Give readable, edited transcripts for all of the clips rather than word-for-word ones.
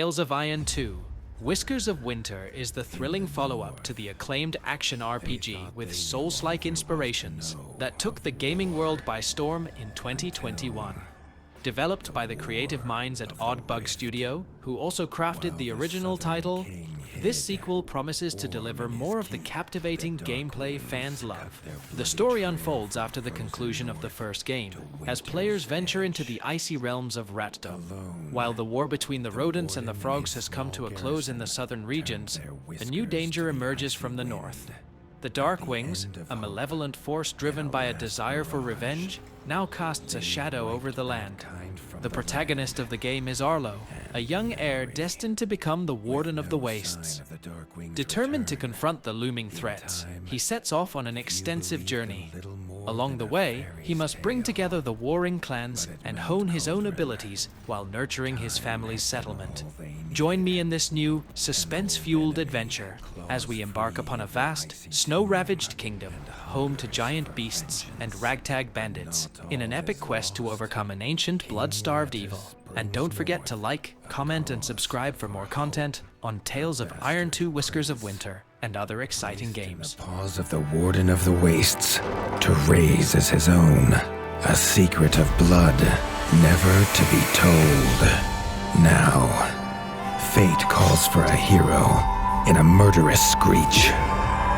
Tales of Iron 2, Whiskers of Winter is the thrilling follow-up to the acclaimed action RPG with soulslike inspirations that took the gaming world by storm in 2021. Developed by the creative minds at Odd Bug Studio, who also crafted the original title, this sequel promises to deliver more of the captivating gameplay fans love. The story unfolds after the conclusion of the first game, as players venture into the icy realms of Ratdom. While the war between the rodents and the frogs has come to a close in the southern regions, a new danger emerges from the north. The Dark Wings, a malevolent force driven by a desire for revenge, now casts a shadow over the land. The protagonist of the game is Arlo, a young heir destined to become the Warden of the Wastes. Determined to confront the looming threats, he sets off on an extensive journey. Along the way, he must bring together the warring clans and hone his own abilities while nurturing his family's settlement. Join me in this new, suspense-fueled adventure as we embark upon a vast, snow-ravaged kingdom, home to giant beasts and ragtag bandits, in an epic quest to overcome an ancient, blood-starved evil. And don't forget to like, comment, and subscribe for more content on Tales of Iron 2 Whiskers of Winter and other exciting games. The paws of the Warden of the Wastes to raise as his own a secret of blood never to be told. Now, fate calls for a hero in a murderous screech,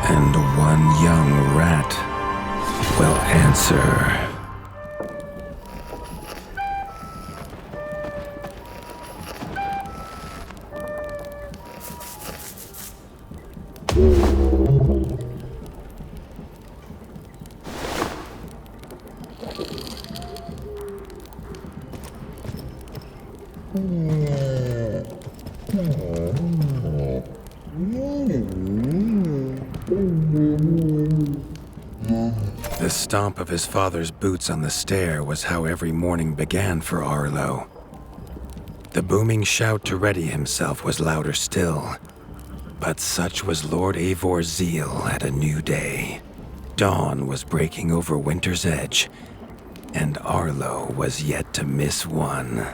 and one young rat will answer. The stomp of his father's boots on the stair was how every morning began for Arlo. The booming shout to ready himself was louder still, but such was Lord Eivor's zeal at a new day. Dawn was breaking over winter's edge, and Arlo was yet to miss one.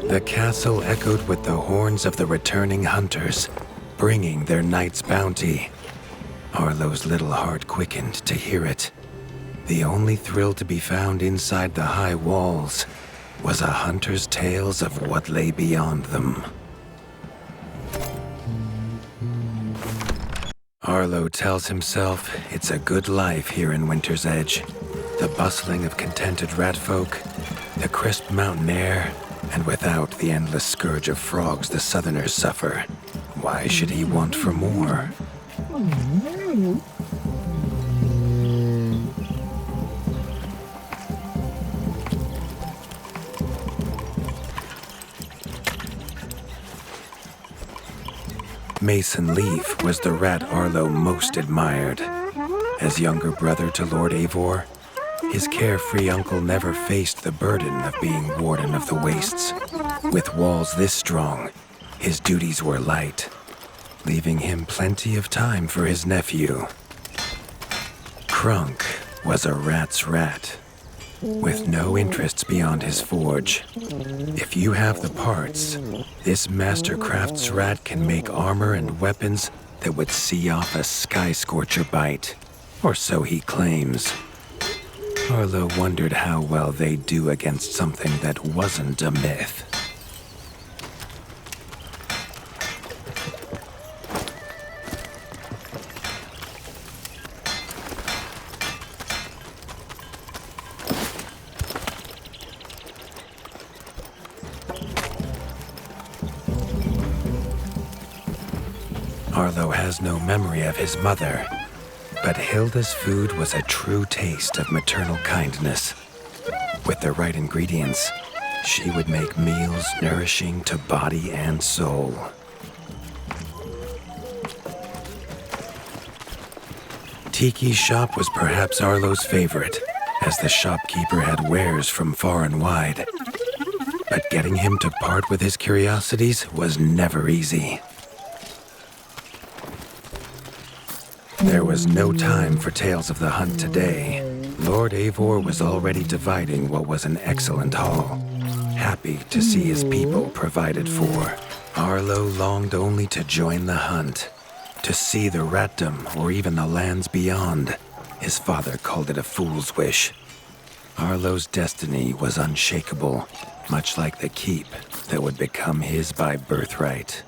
The castle echoed with the horns of the returning hunters, bringing their night's bounty. Arlo's little heart quickened to hear it. The only thrill to be found inside the high walls was a hunter's tales of what lay beyond them. Arlo tells himself it's a good life here in Winter's Edge. The bustling of contented ratfolk, the crisp mountain air, and without the endless scourge of frogs the southerners suffer. Why should he want for more? Mason Leaf was the rat Arlo most admired. As younger brother to Lord Eivor, his carefree uncle never faced the burden of being Warden of the Wastes. With walls this strong, his duties were light, leaving him plenty of time for his nephew. Crunk was a rat's rat, with no interests beyond his forge. If you have the parts, this mastercraft's rat can make armor and weapons that would see off a sky scorcher bite, or so he claims. Arlo wondered how well they'd do against something that wasn't a myth. Arlo has no memory of his mother, but Hilda's food was a true taste of maternal kindness. With the right ingredients, she would make meals nourishing to body and soul. Tiki's shop was perhaps Arlo's favorite, as the shopkeeper had wares from far and wide. But getting him to part with his curiosities was never easy. There was no time for tales of the hunt today. Lord Eivor was already dividing what was an excellent haul, happy to see his people provided for. Arlo longed only to join the hunt, to see the ratdom or even the lands beyond. His father called it a fool's wish. Arlo's destiny was unshakable, much like the keep that would become his by birthright.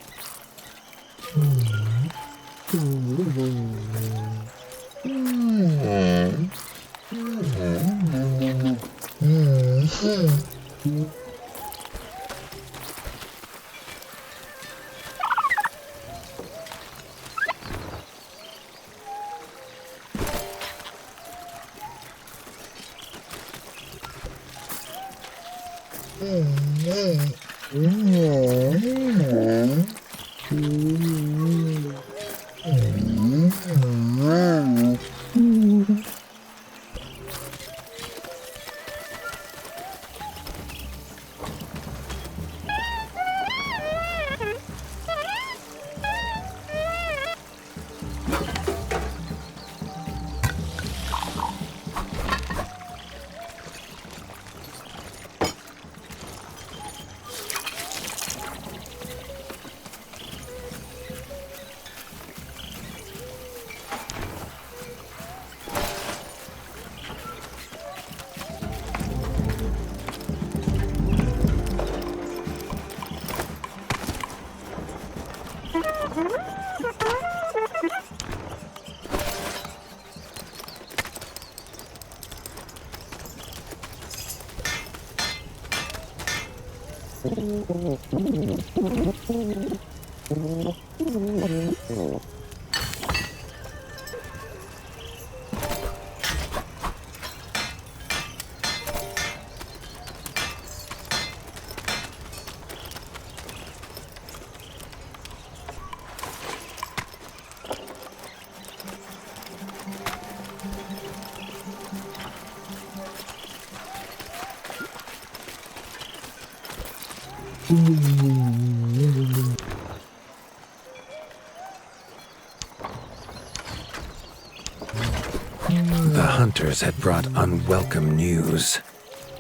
The hunters had brought unwelcome news.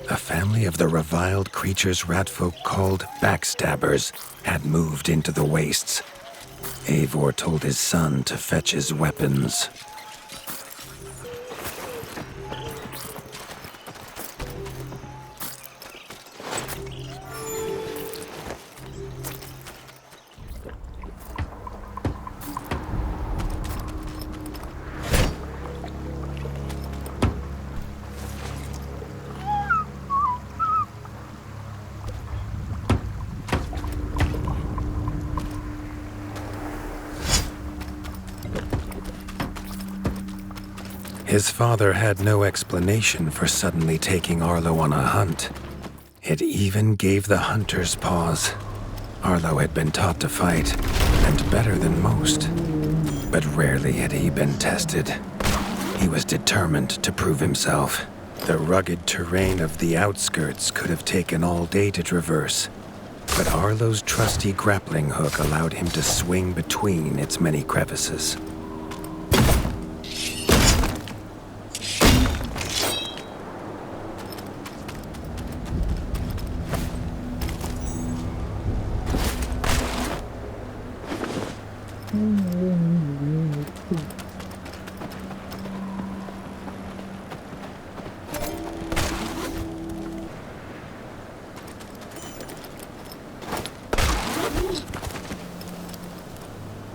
A family of the reviled creatures ratfolk called backstabbers had moved into the wastes. Eivor told his son to fetch his weapons. His father had no explanation for suddenly taking Arlo on a hunt. It even gave the hunters pause. Arlo had been taught to fight, and better than most. But rarely had he been tested. He was determined to prove himself. The rugged terrain of the outskirts could have taken all day to traverse, but Arlo's trusty grappling hook allowed him to swing between its many crevices.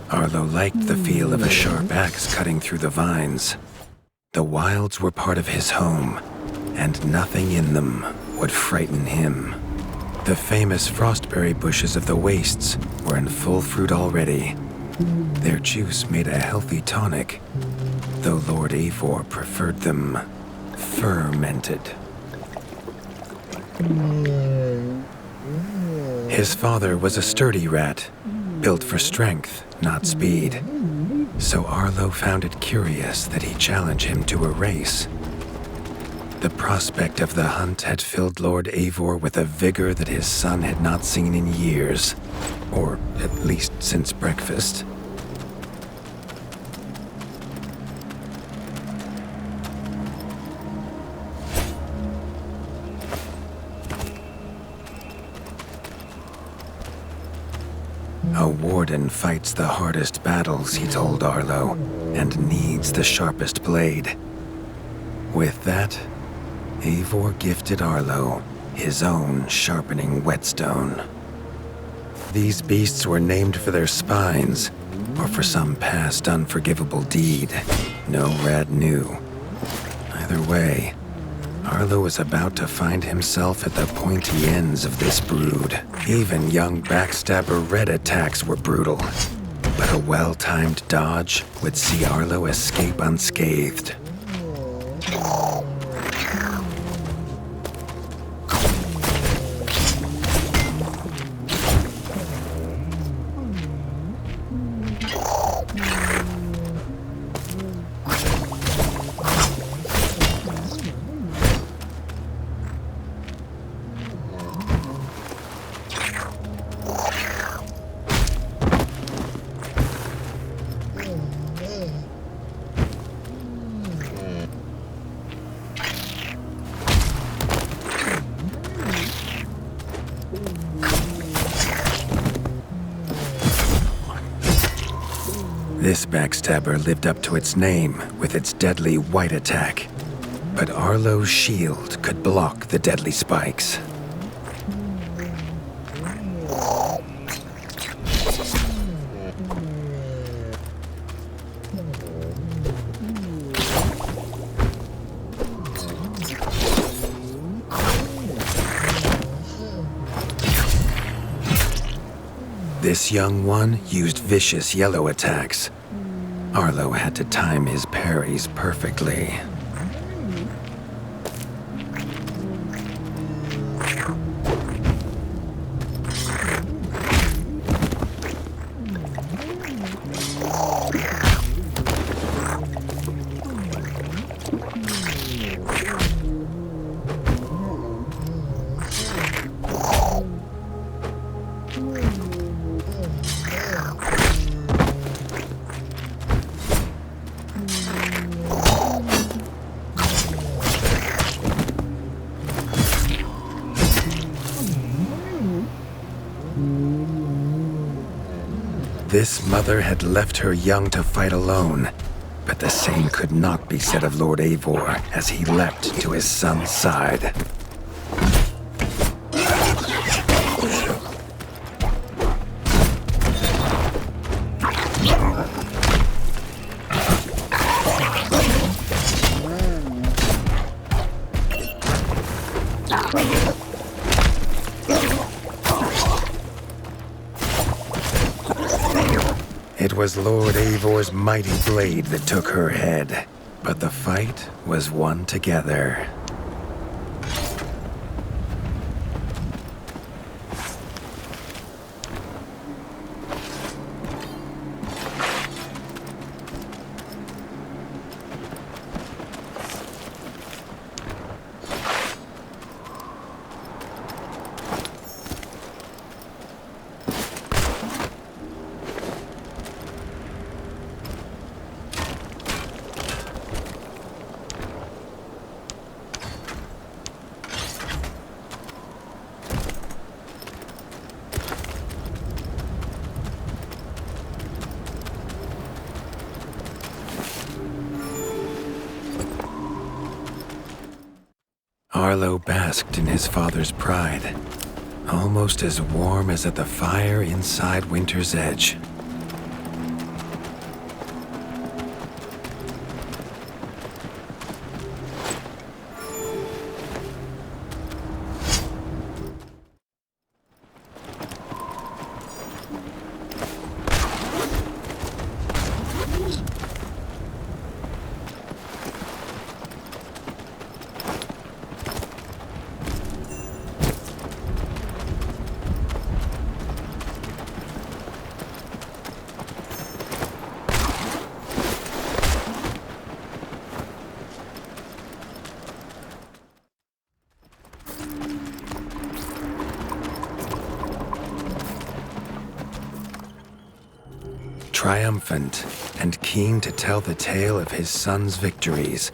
Arlo liked the feel of a sharp axe cutting through the vines. The wilds were part of his home, and nothing in them would frighten him. The famous frostberry bushes of the wastes were in full fruit already. Their juice made a healthy tonic, though Lord Eivor preferred them fermented. His father was a sturdy rat, built for strength, not speed. So Arlo found it curious that he challenge him to a race. The prospect of the hunt had filled Lord Eivor with a vigor that his son had not seen in years, or at least since breakfast. A warden fights the hardest battles, he told Arlo, and needs the sharpest blade. With that, Eivor gifted Arlo his own sharpening whetstone. These beasts were named for their spines, or for some past unforgivable deed. No rat knew. Either way, Arlo was about to find himself at the pointy ends of this brood. Even young backstabber Red attacks were brutal, but a well-timed dodge would see Arlo escape unscathed. This backstabber lived up to its name with its deadly white attack, but Arlo's shield could block the deadly spikes. This young one used vicious yellow attacks. Arlo had to time his parries perfectly. This mother had left her young to fight alone, but the same could not be said of Lord Eivor as he leapt to his son's side. It was Lord Eivor's mighty blade that took her head, but the fight was won together. Arlo basked in his father's pride, almost as warm as at the fire inside Winter's Edge. Triumphant and keen to tell the tale of his son's victories,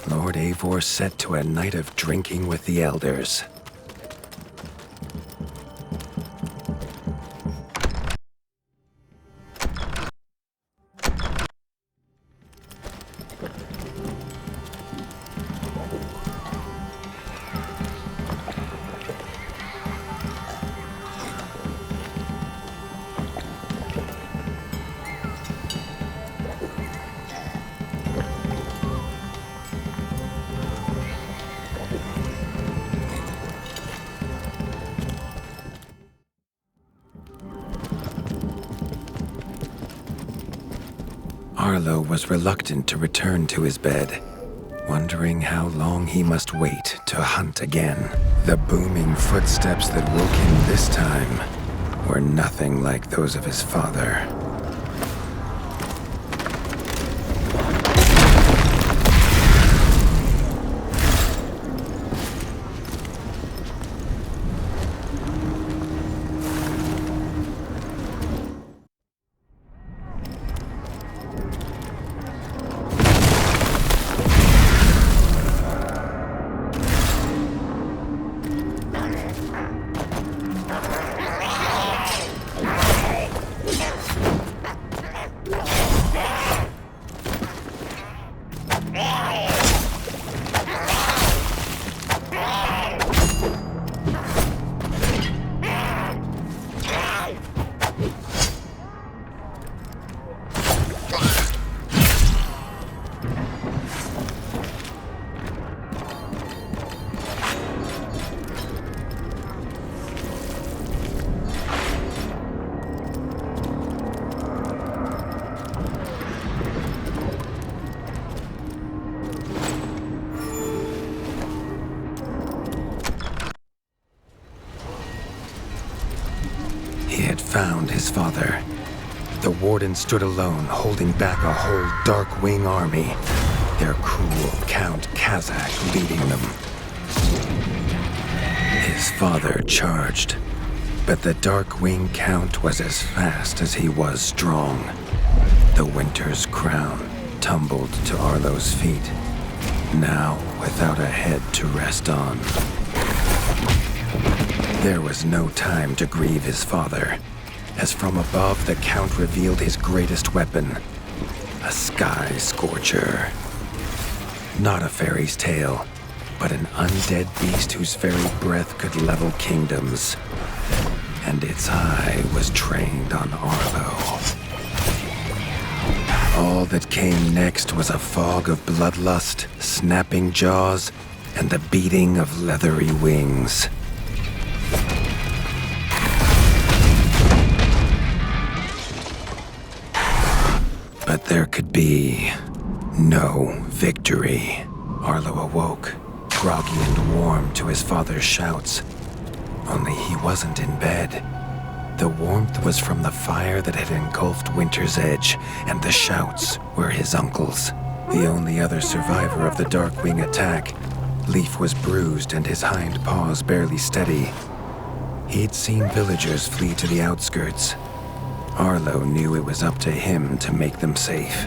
Lord Eivor set to a night of drinking with the elders. Arlo was reluctant to return to his bed, wondering how long he must wait to hunt again. The booming footsteps that woke him this time were nothing like those of his father. He had found his father. The warden stood alone, holding back a whole Dark Wing army, their cruel Count Kazak leading them. His father charged, but the Dark Wing Count was as fast as he was strong. The Winter's crown tumbled to Arlo's feet, now without a head to rest on. There was no time to grieve his father, as from above the Count revealed his greatest weapon, a sky scorcher. Not a fairy's tale, but an undead beast whose very breath could level kingdoms. And its eye was trained on Arlo. All that came next was a fog of bloodlust, snapping jaws, and the beating of leathery wings. But there could be no victory. Arlo awoke, groggy and warm to his father's shouts. Only he wasn't in bed. The warmth was from the fire that had engulfed Winter's Edge, and the shouts were his uncle's. The only other survivor of the Darkwing attack, Leaf was bruised and his hind paws barely steady. He'd seen villagers flee to the outskirts. Arlo knew it was up to him to make them safe.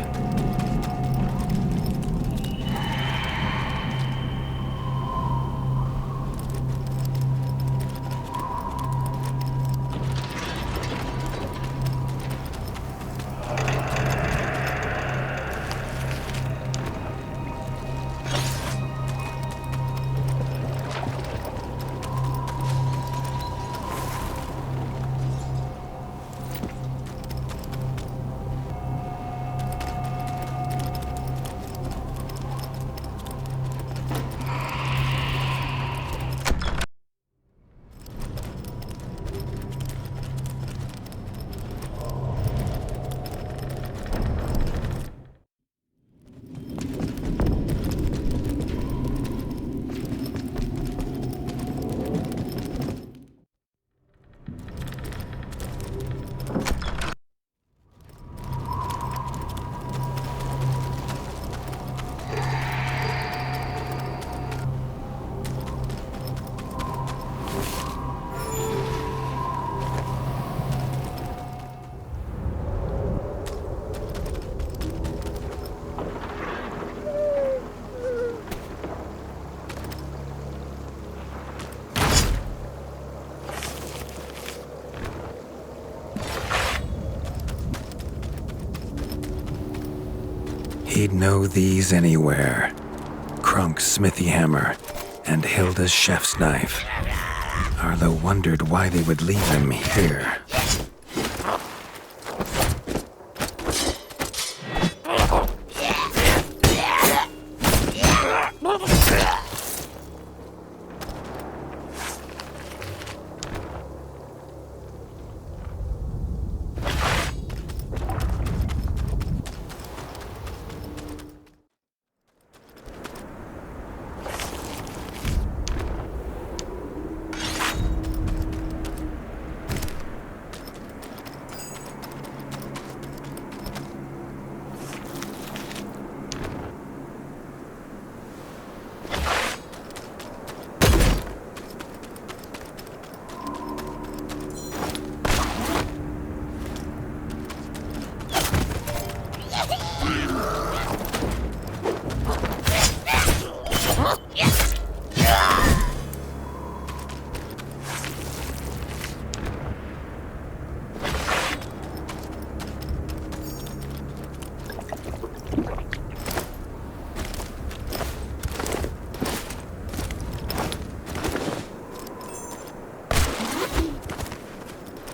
He'd know these anywhere. Krunk's smithy hammer and Hilda's chef's knife. Arlo wondered why they would leave them here.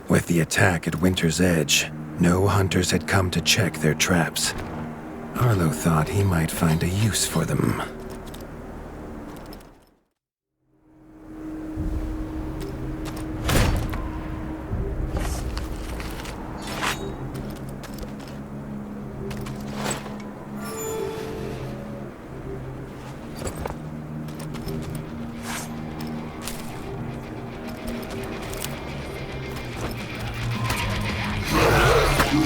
With the attack at Winter's Edge, no hunters had come to check their traps. Arlo thought he might find a use for them.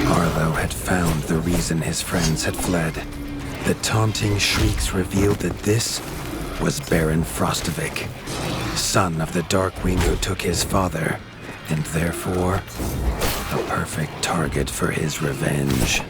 Arlo had found the reason his friends had fled. The taunting shrieks revealed that this was Baron Frostovic, son of the Darkwing who took his father, and therefore a perfect target for his revenge.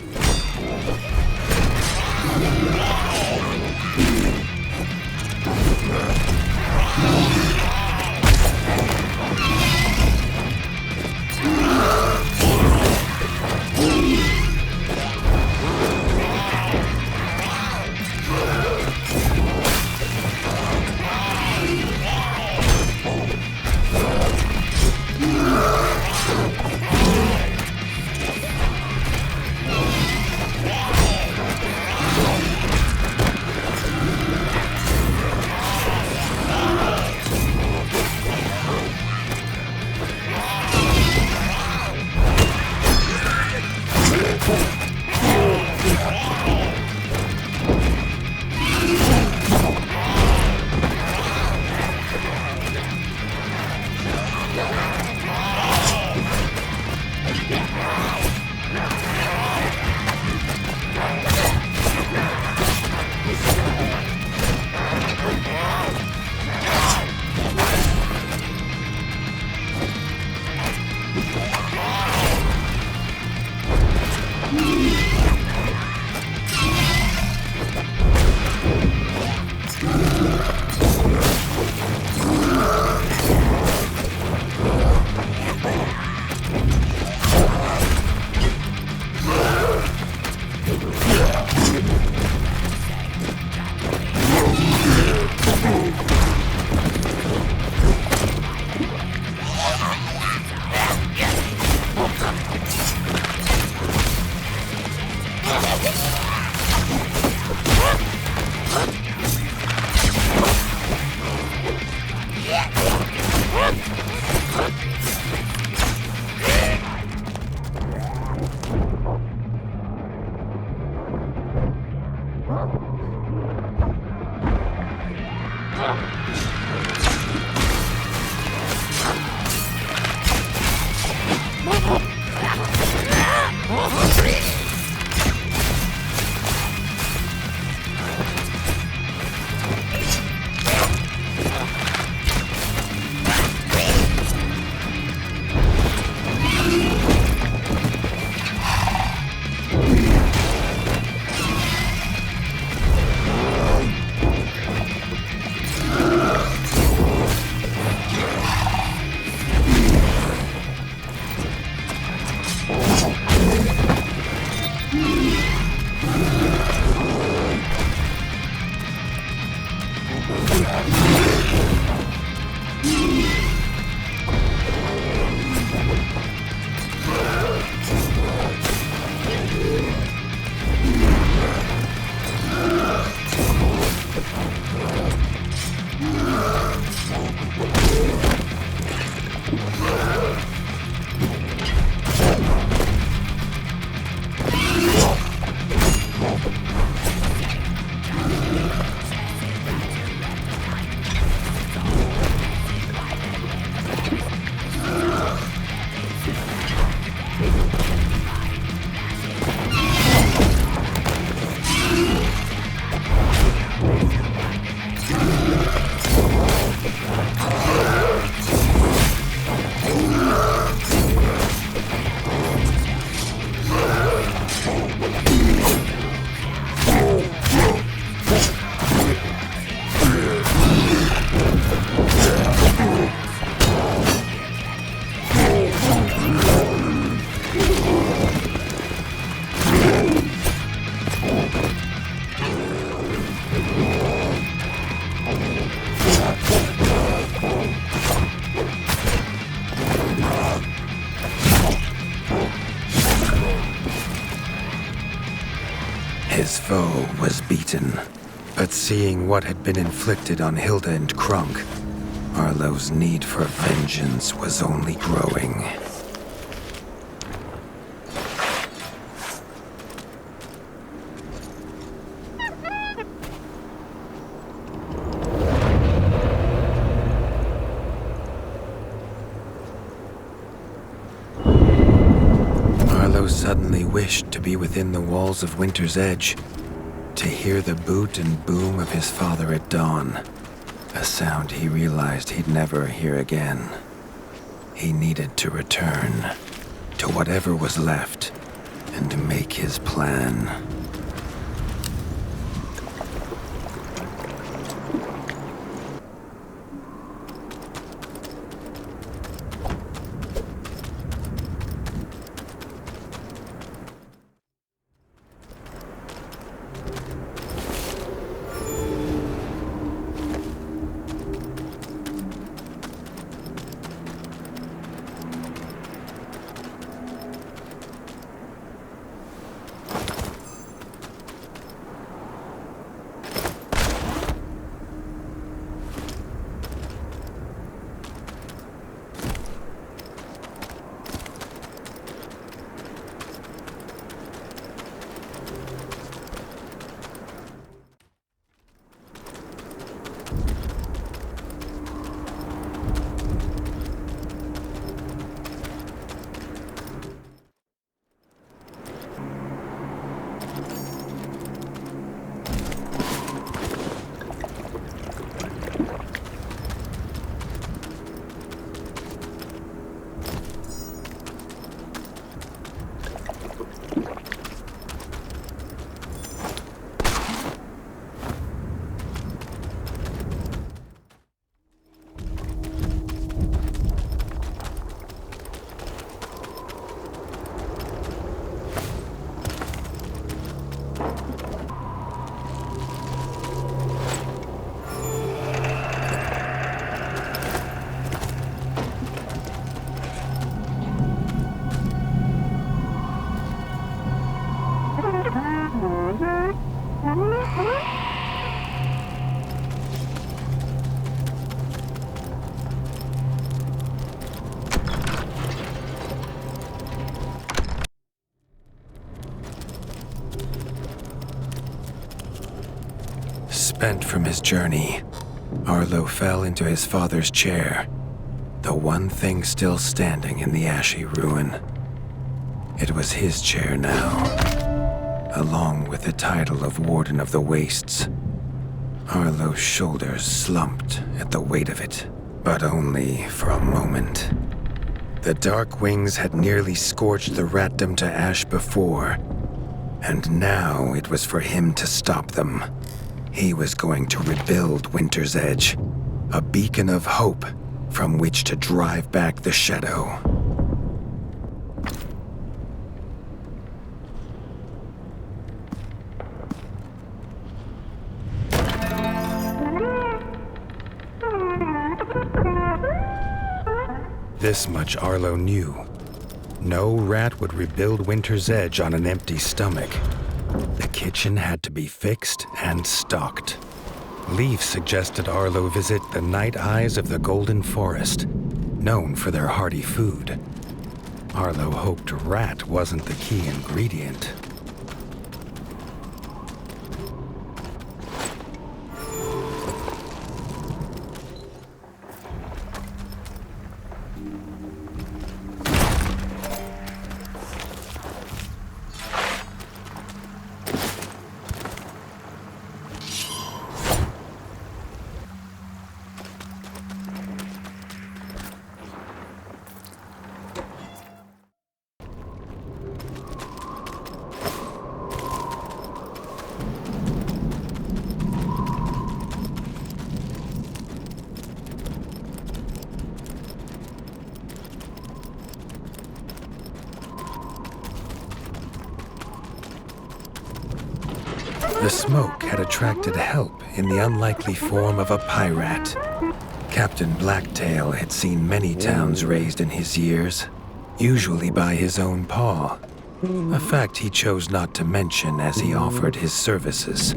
His foe was beaten, but seeing what had been inflicted on Hilda and Kronk, Arlo's need for vengeance was only growing. Arlo suddenly wished to be within the walls of Winter's Edge, to hear the boot and boom of his father at dawn, a sound he realized he'd never hear again. He needed to return to whatever was left and to make his plan. Spent from his journey, Arlo fell into his father's chair, the one thing still standing in the ashy ruin. It was his chair now, along with the title of Warden of the Wastes. Arlo's shoulders slumped at the weight of it, but only for a moment. The dark wings had nearly scorched the ratdom to ash before, and now it was for him to stop them. He was going to rebuild Winter's Edge, a beacon of hope from which to drive back the shadow. This much Arlo knew. No rat would rebuild Winter's Edge on an empty stomach. The kitchen had to be fixed and stocked. Leaf suggested Arlo visit the night eyes of the Golden Forest, known for their hearty food. Arlo hoped rat wasn't the key ingredient. The smoke had attracted help in the unlikely form of a pirate. Captain Blacktail had seen many towns razed in his years, usually by his own paw. a fact he chose not to mention as he offered his services.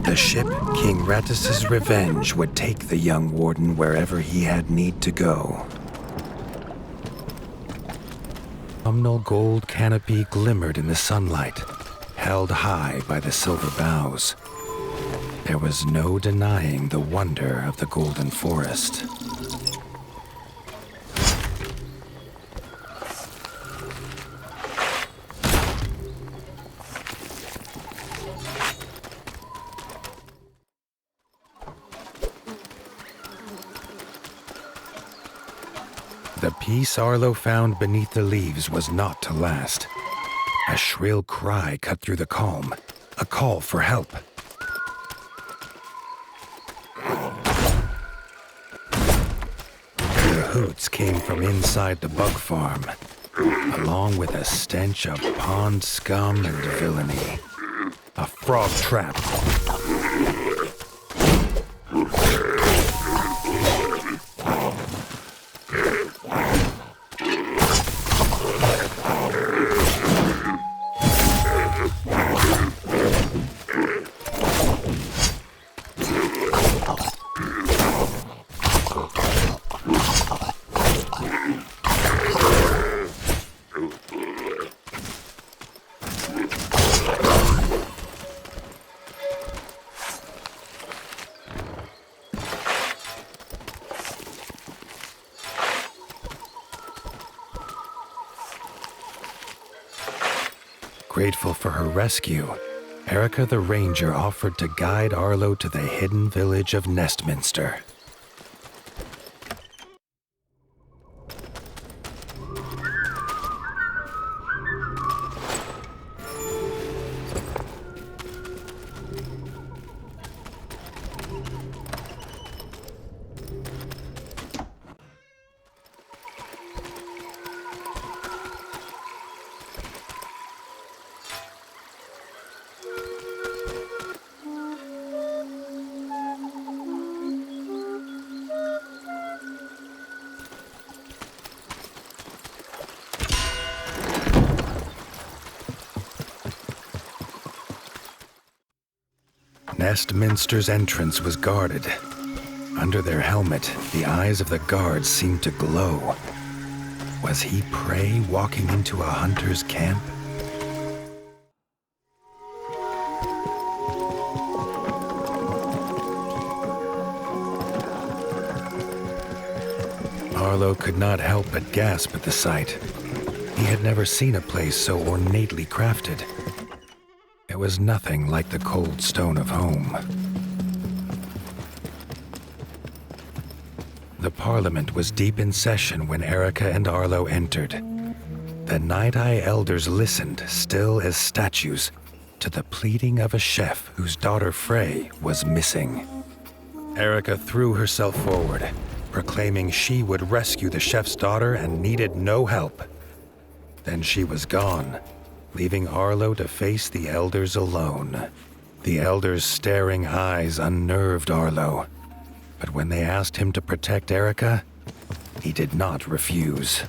The ship King Rattus's Revenge would take the young warden wherever he had need to go. Autumnal gold canopy glimmered in the sunlight, held high by the silver boughs. There was no denying the wonder of the golden forest. The peace Arlo found beneath the leaves was not to last. A shrill cry cut through the calm, a call for help. The hoots came from inside the bug farm, along with a stench of pond scum and villainy. A frog trap. Grateful for her rescue, Erica the Ranger offered to guide Arlo to the hidden village of Nestminster. Nestminster's entrance was guarded. Under their helmet, the eyes of the guards seemed to glow. Was he prey walking into a hunter's camp? Arlo could not help but gasp at the sight. He had never seen a place so ornately crafted. It was nothing like the cold stone of home. The Parliament was deep in session when Erica and Arlo entered. The Night Eye elders listened, still as statues, to the pleading of a chef whose daughter Frey was missing. Erica threw herself forward, proclaiming she would rescue the chef's daughter and needed no help. Then she was gone, leaving Arlo to face the elders alone. The elders' staring eyes unnerved Arlo, but when they asked him to protect Erica, he did not refuse.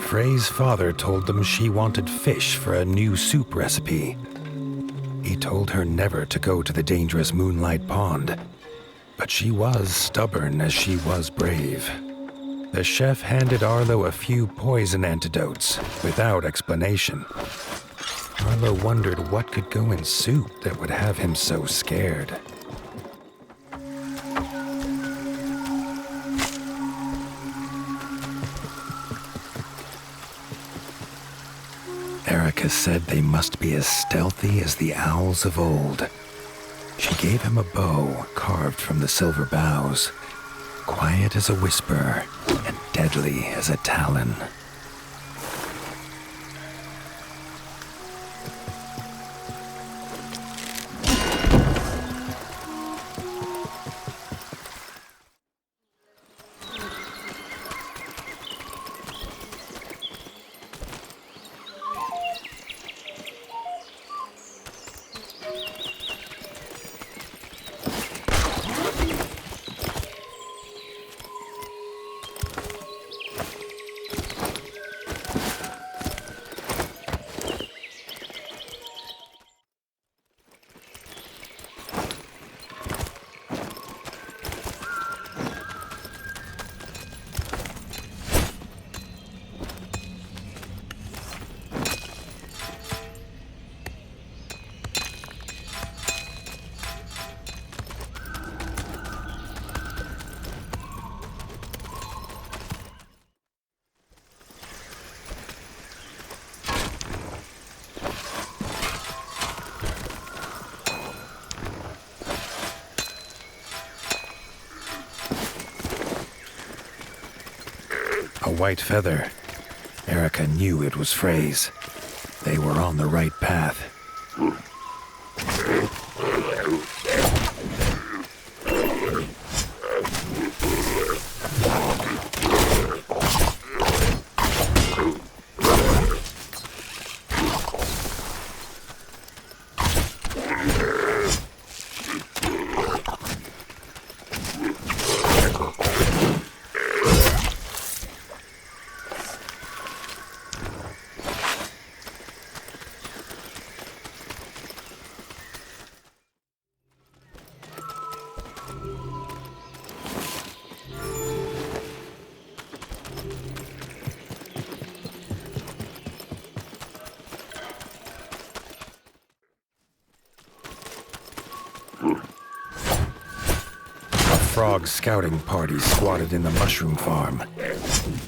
Frey's father told them she wanted fish for a new soup recipe. He told her never to go to the dangerous Moonlight Pond, but she was stubborn as she was brave. The chef handed Arlo a few poison antidotes without explanation. Arlo wondered what could go in soup that would have him so scared. Erica said they must be as stealthy as the owls of old. She gave him a bow carved from the silver boughs, quiet as a whisper and deadly as a talon. white feather. Erica knew it was Frey's. They were on the right path. Frog scouting party squatted in the mushroom farm.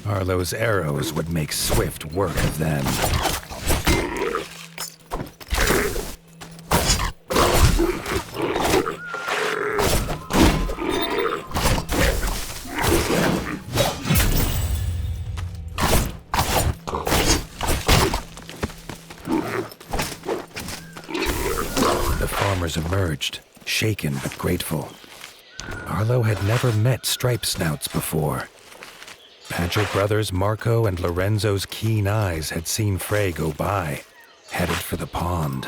Arlo's arrows would make swift work of them. The farmers emerged, shaken but grateful. Arlo had never met stripe snouts before. Badger brothers Marco and Lorenzo's keen eyes had seen Frey go by, headed for the pond.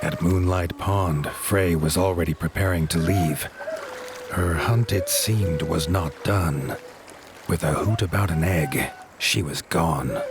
At Moonlight Pond, Frey was already preparing to leave. Her hunt, it seemed, was not done. With a hoot about an egg, she was gone.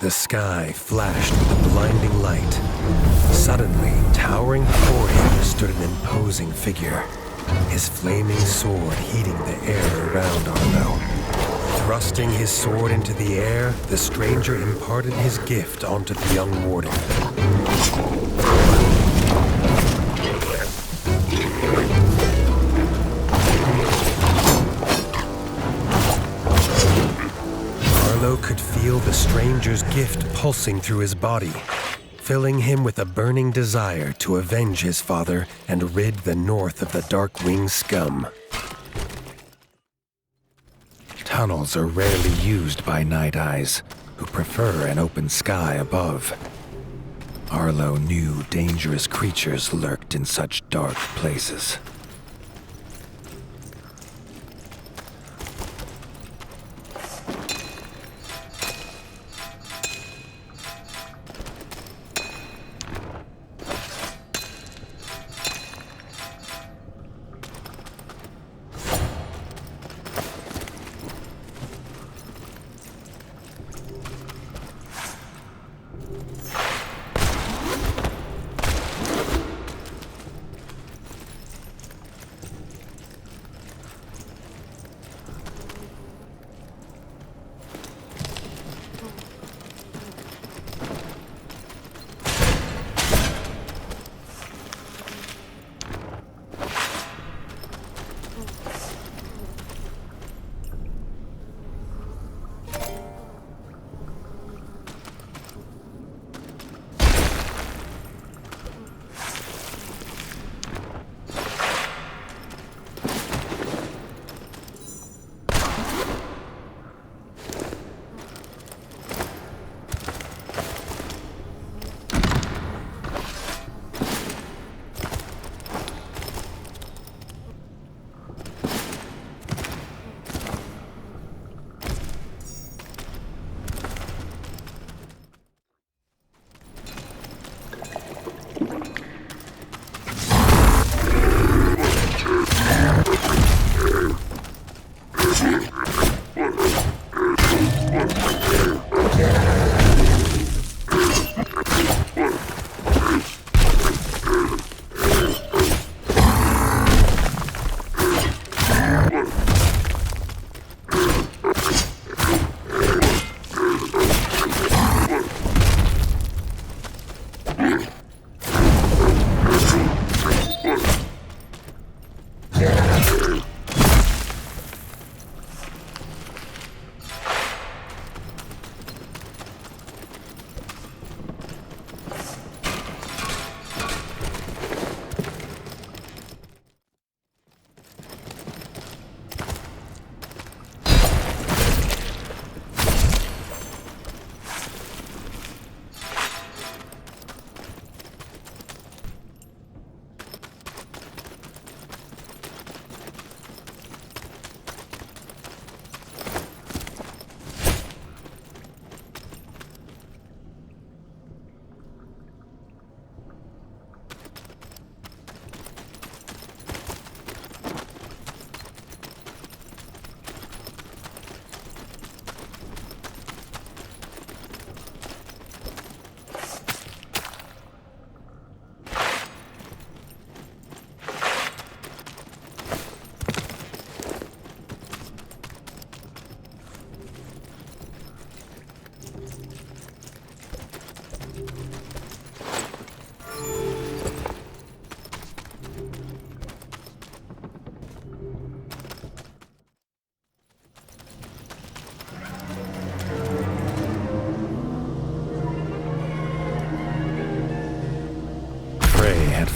The sky flashed with a blinding light. Suddenly, towering before him stood an imposing figure, his flaming sword heating the air around Arlo. Thrusting his sword into the air, the stranger imparted his gift onto the young warden. Arlo could feel the stranger's gift pulsing through his body, filling him with a burning desire to avenge his father and rid the North of the Darkwing scum. Tunnels are rarely used by Night Eyes, who prefer an open sky above. Arlo knew dangerous creatures lurked in such dark places.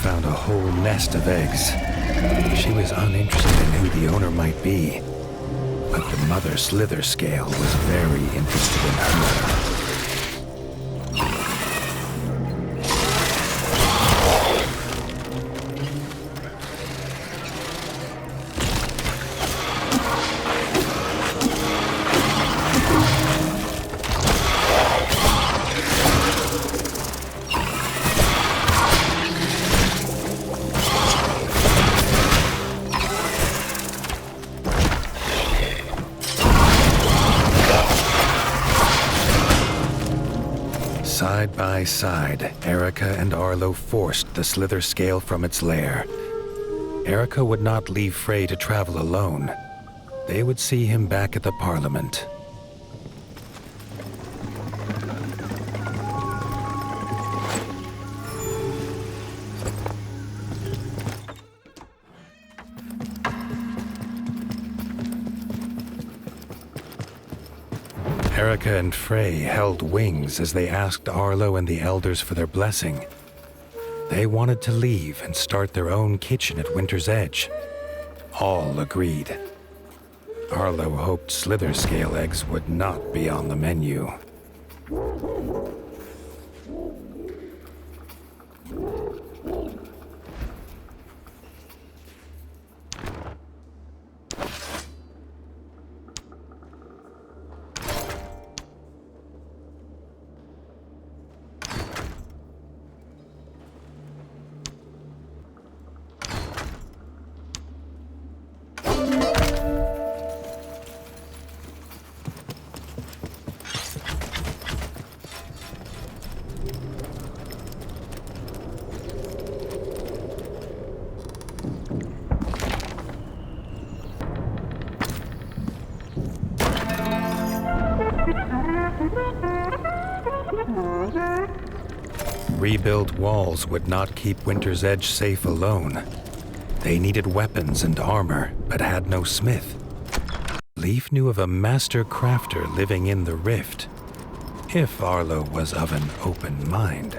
Found a whole nest of eggs. She was uninterested in who the owner might be, but the mother slither scale was very interested in her. Side by side, Erica and Arlo forced the slither scale from its lair. Erica would not leave Frey to travel alone. They would see him back at the Parliament. Erica and Frey held wings as they asked Arlo and the elders for their blessing. They wanted to leave and start their own kitchen at Winter's Edge. All agreed. Arlo hoped slither scale eggs would not be on the menu. rebuilt walls would not keep Winter's Edge safe alone. They needed weapons and armor, but had no smith. Leaf knew of a master crafter living in the rift, if Arlo was of an open mind.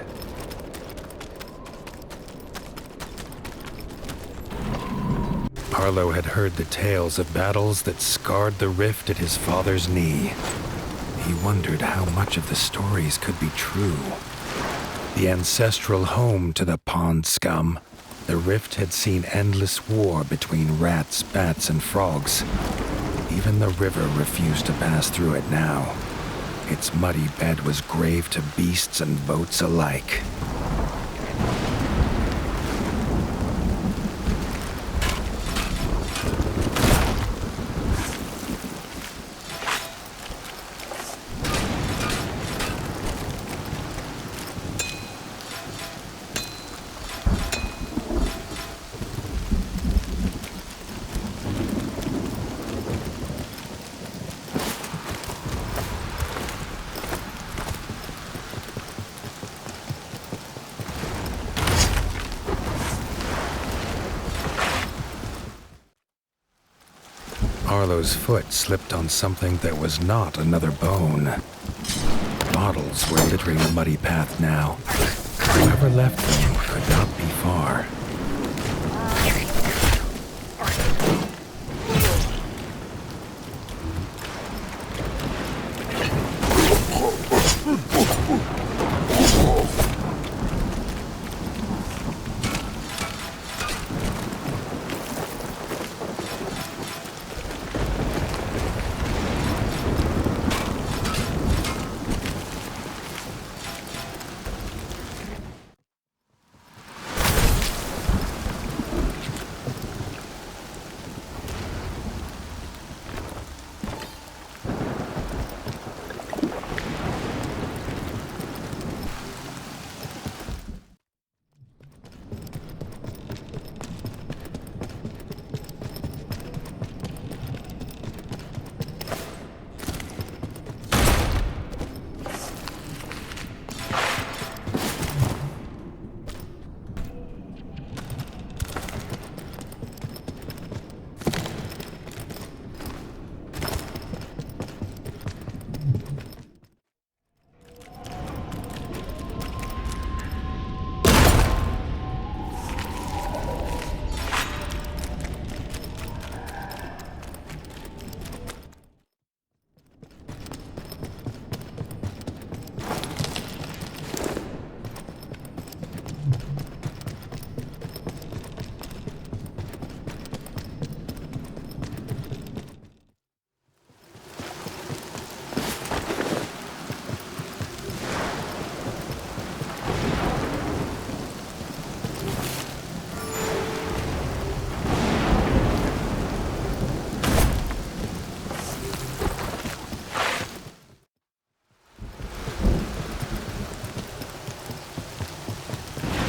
Arlo had heard the tales of battles that scarred the rift at his father's knee. He wondered how much of the stories could be true. The ancestral home to the pond scum, the rift had seen endless war between rats, bats, and frogs. Even the river refused to pass through it now. Its muddy bed was grave to beasts and boats alike. Arlo's foot slipped on something that was not another bone. Bottles were littering the muddy path now. Whoever left them could not be far.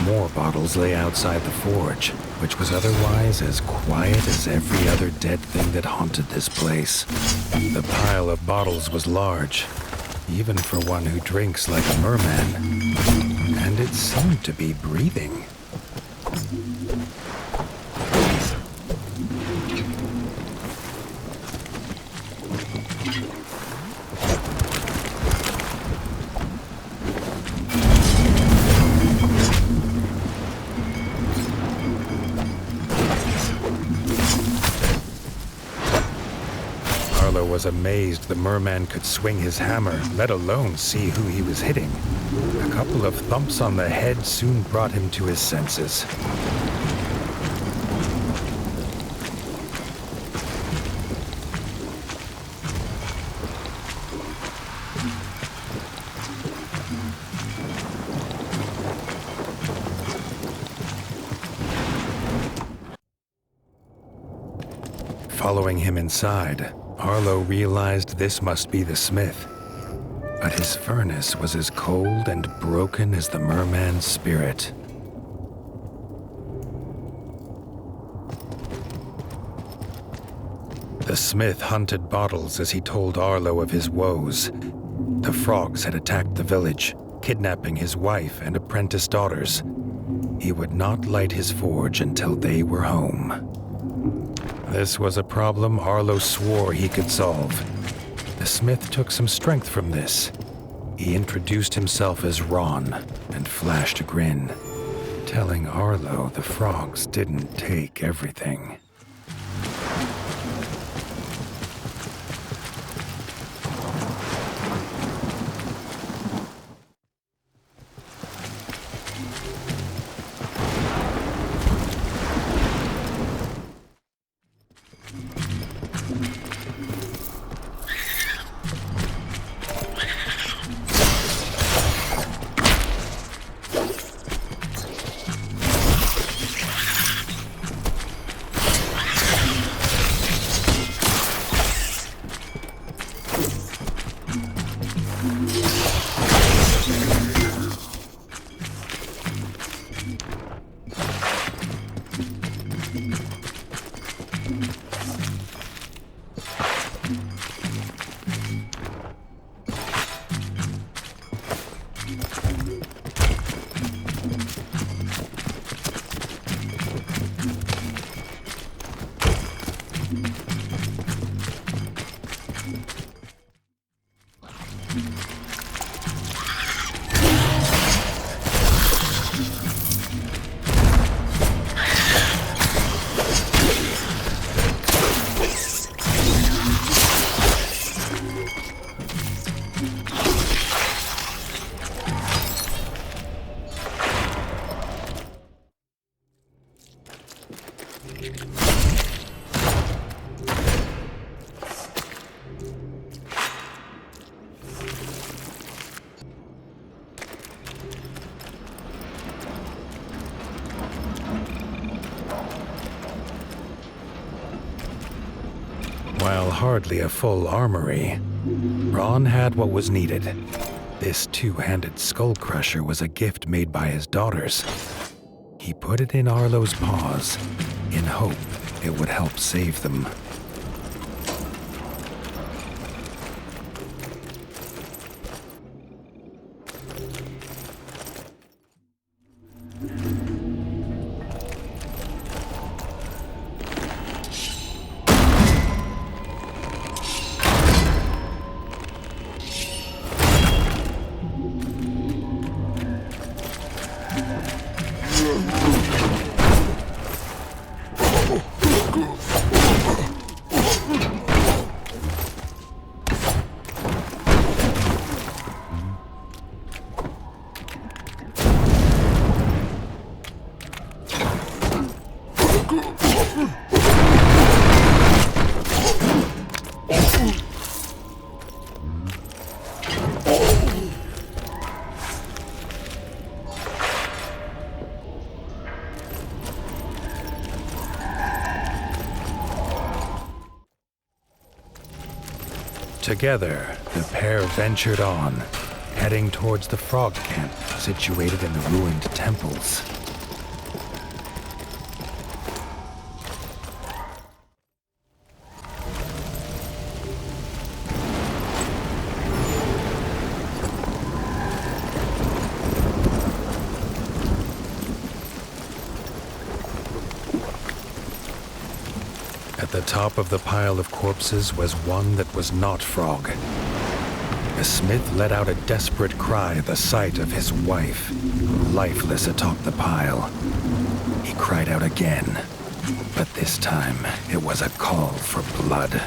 More bottles lay outside the forge, which was otherwise as quiet as every other dead thing that haunted this place. The pile of bottles was large, even for one who drinks like a merman, and it seemed to be breathing. Was amazed the merman could swing his hammer, let alone see who he was hitting. A couple of thumps on the head soon brought him to his senses. Following him inside, Arlo realized this must be the smith, but his furnace was as cold and broken as the merman's spirit. The smith hunted bottles as he told Arlo of his woes. The frogs had attacked the village. kidnapping his wife and apprentice daughters. He would not light his forge until they were home. This was a problem Arlo swore he could solve. The smith took some strength from this. He introduced himself as Ron and flashed a grin, telling Arlo the frogs didn't take everything. While hardly a full armory, Ron had what was needed. This two-handed skull crusher was a gift made by his daughters. He put it in Arlo's paws, in hope it would help save them. Together, the pair ventured on, heading towards the frog camp situated in the ruined temples. At the top of the pile of corpses was one that was not Frog. The smith let out a desperate cry at the sight of his wife, lifeless atop the pile. He cried out again, but this time it was a call for blood.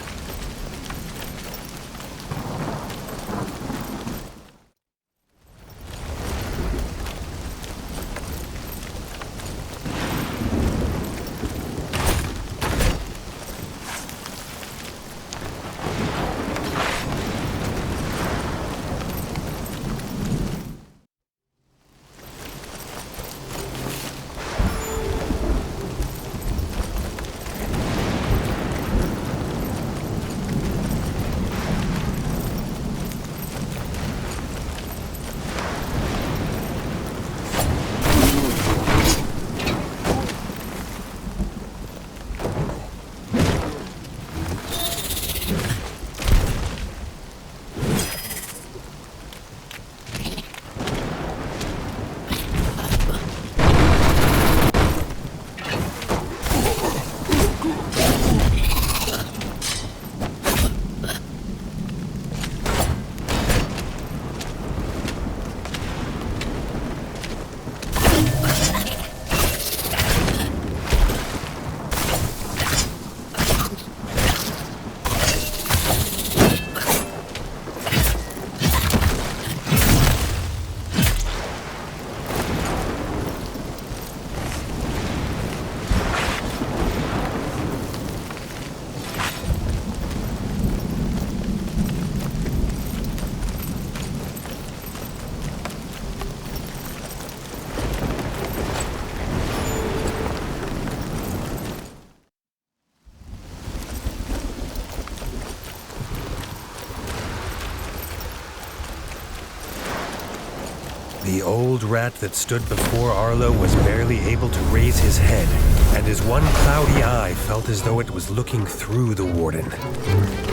old rat that stood before Arlo was barely able to raise his head, and his one cloudy eye felt as though it was looking through the warden.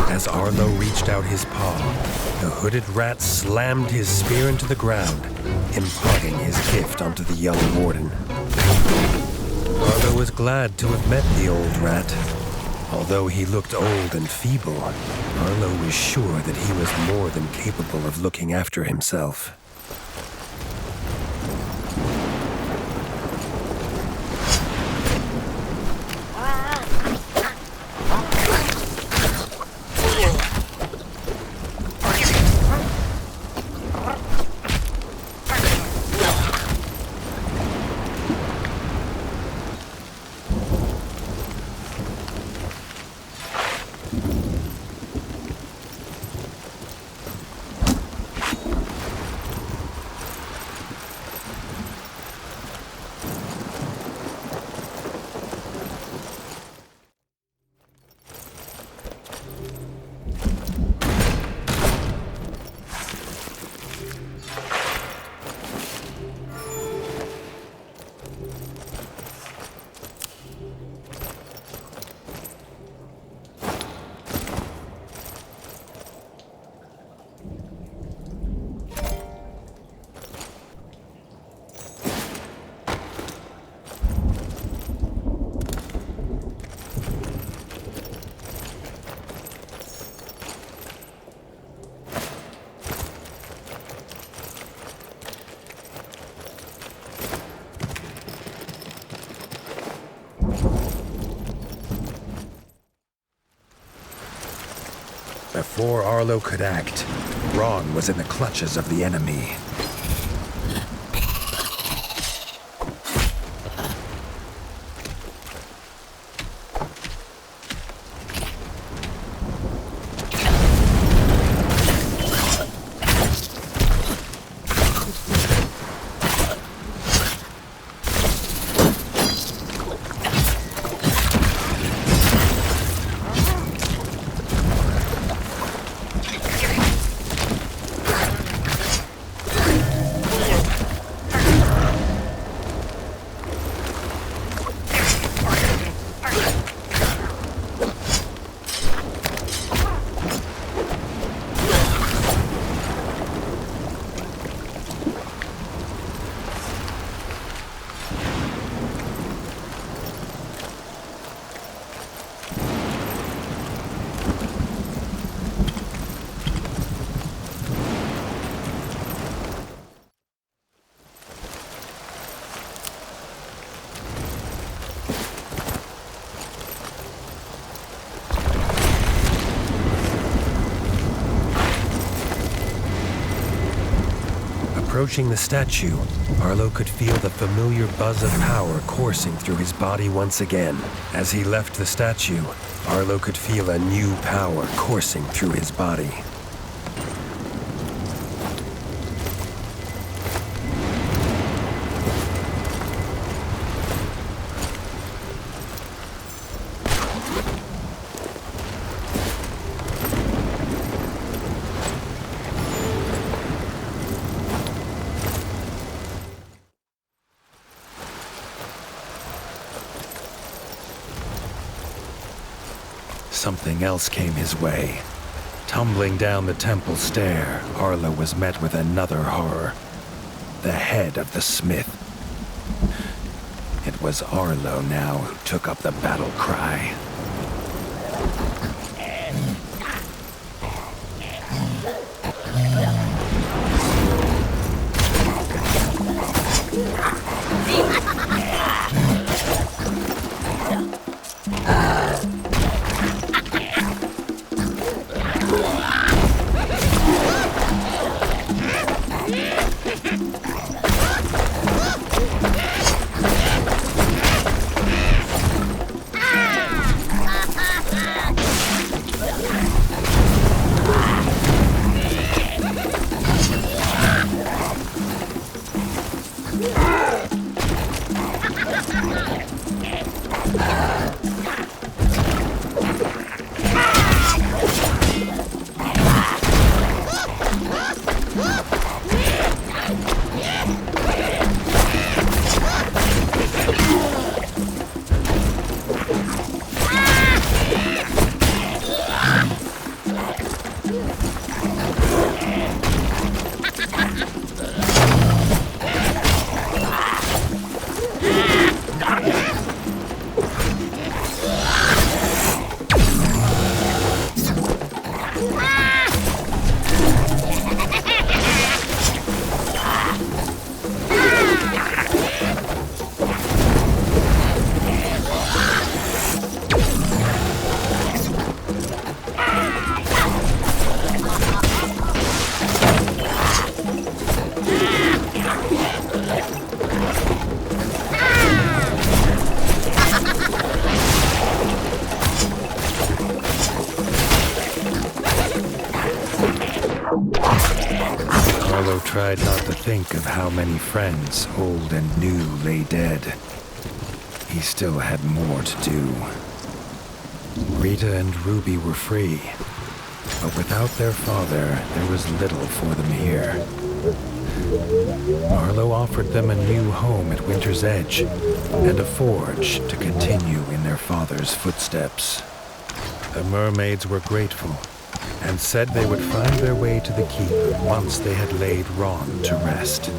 As Arlo reached out his paw, the hooded rat slammed his spear into the ground, imparting his gift onto the young warden. Arlo was glad to have met the old rat. Although he looked old and feeble, Arlo was sure that he was more than capable of looking after himself. Before Arlo could act, Ron was in the clutches of the enemy. Approaching the statue, Arlo could feel the familiar buzz of power coursing through his body once again. As he left the statue, Arlo could feel a new power coursing through his body. Something else came his way. Tumbling down the temple stair, Arlo was met with another horror. The head of the smith. It was Arlo now who took up the battle cry. tried not to think of how many friends, old and new, lay dead. He still had more to do. Rita and Ruby were free, but without their father, there was little for them here. Arlo offered them a new home at Winter's Edge and a forge to continue in their father's footsteps. The mermaids were grateful and said they would find their way to the keep once they had laid Ron to rest.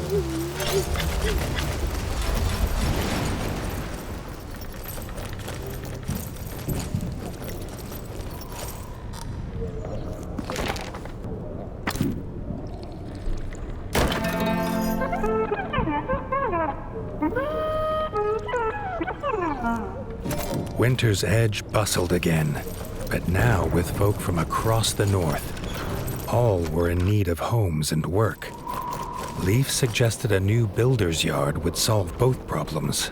Winter's Edge bustled again, but now with folk from across the north. All were in need of homes and work. Leaf suggested a new builder's yard would solve both problems.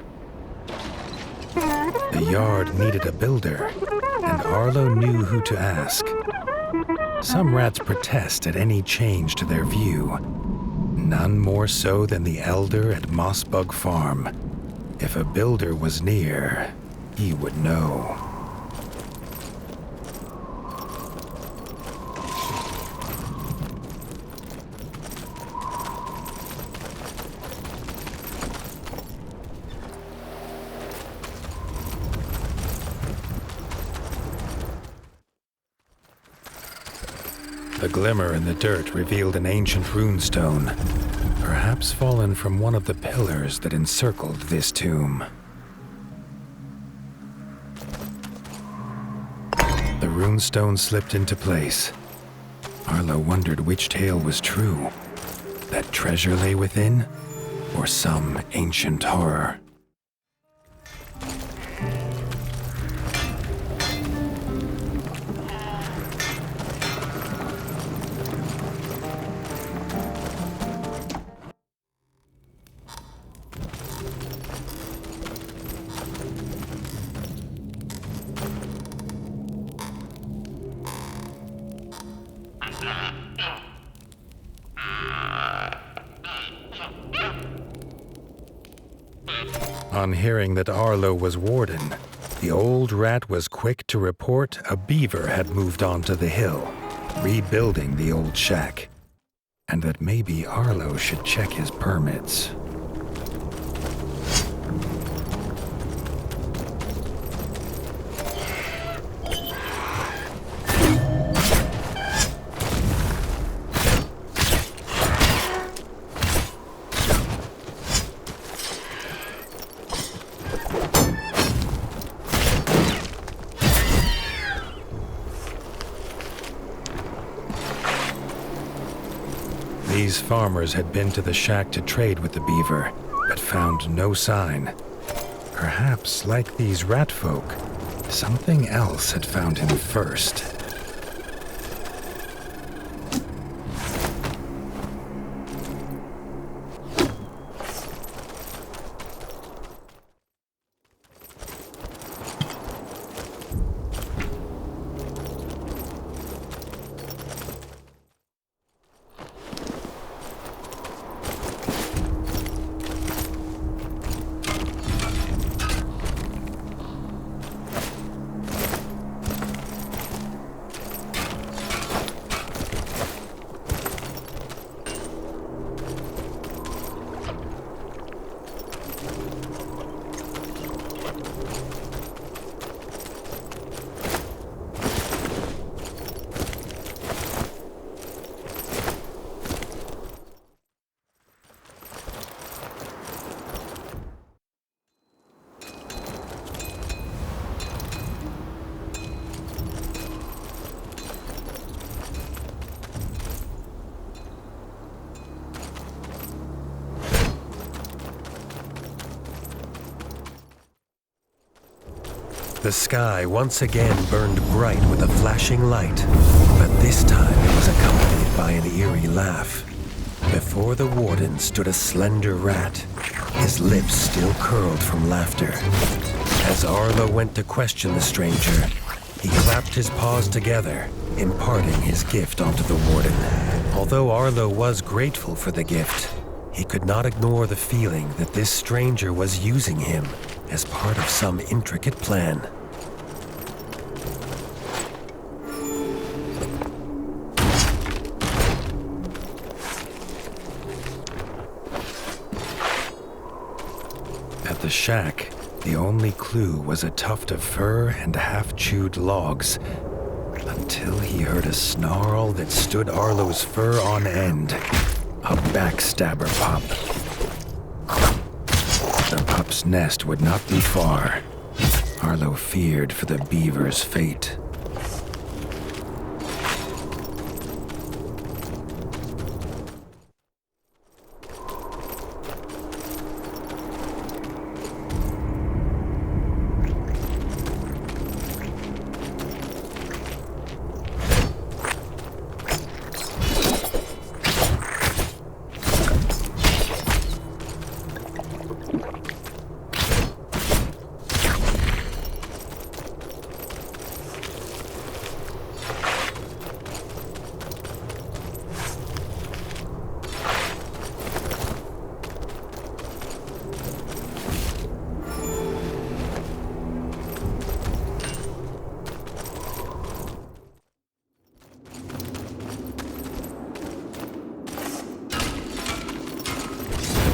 The yard needed a builder, and Arlo knew who to ask. Some rats protest at any change to their view, none more so than the elder at Mossbug Farm. If a builder was near, he would know. The glimmer in the dirt revealed an ancient runestone, perhaps fallen from one of the pillars that encircled this tomb. The runestone slipped into place. Arlo wondered which tale was true, that treasure lay within, or some ancient horror. On hearing that Arlo was warden, the old rat was quick to report a beaver had moved onto the hill, rebuilding the old shack, and that maybe Arlo should check his permits. These farmers had been to the shack to trade with the beaver, but found no sign. Perhaps, like these rat folk, something else had found him first. The sky once again burned bright with a flashing light, but this time it was accompanied by an eerie laugh. Before the warden stood a slender rat, his lips still curled from laughter. As Arlo went to question the stranger, he clapped his paws together, imparting his gift onto the warden. Although Arlo was grateful for the gift, he could not ignore the feeling that this stranger was using him as part of some intricate plan. At the shack, the only clue was a tuft of fur and half-chewed logs, until he heard a snarl that stood Arlo's fur on end. A backstabber pup. The pup's nest would not be far. Arlo feared for the beaver's fate.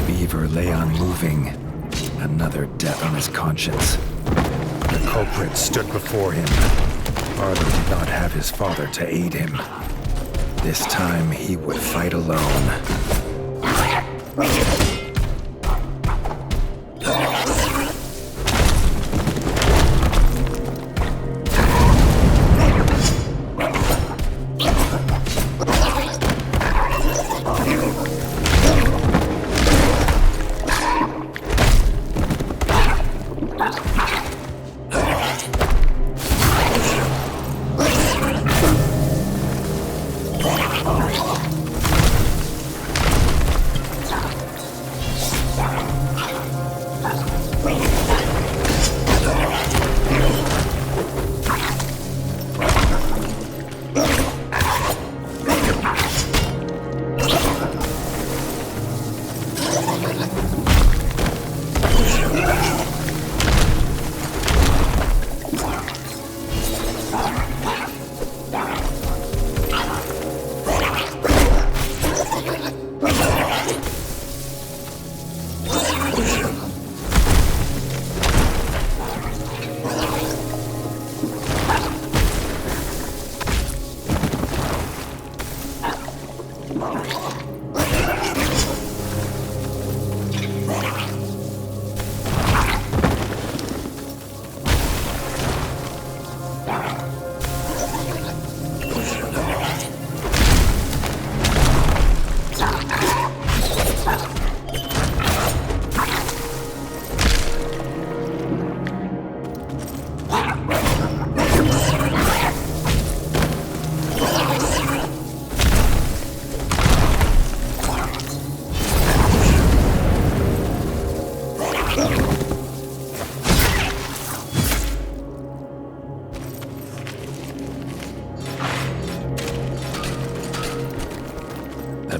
Beaver lay unmoving, another death on his conscience. The culprit stood before him. Arlo did not have his father to aid him. This time he would fight alone.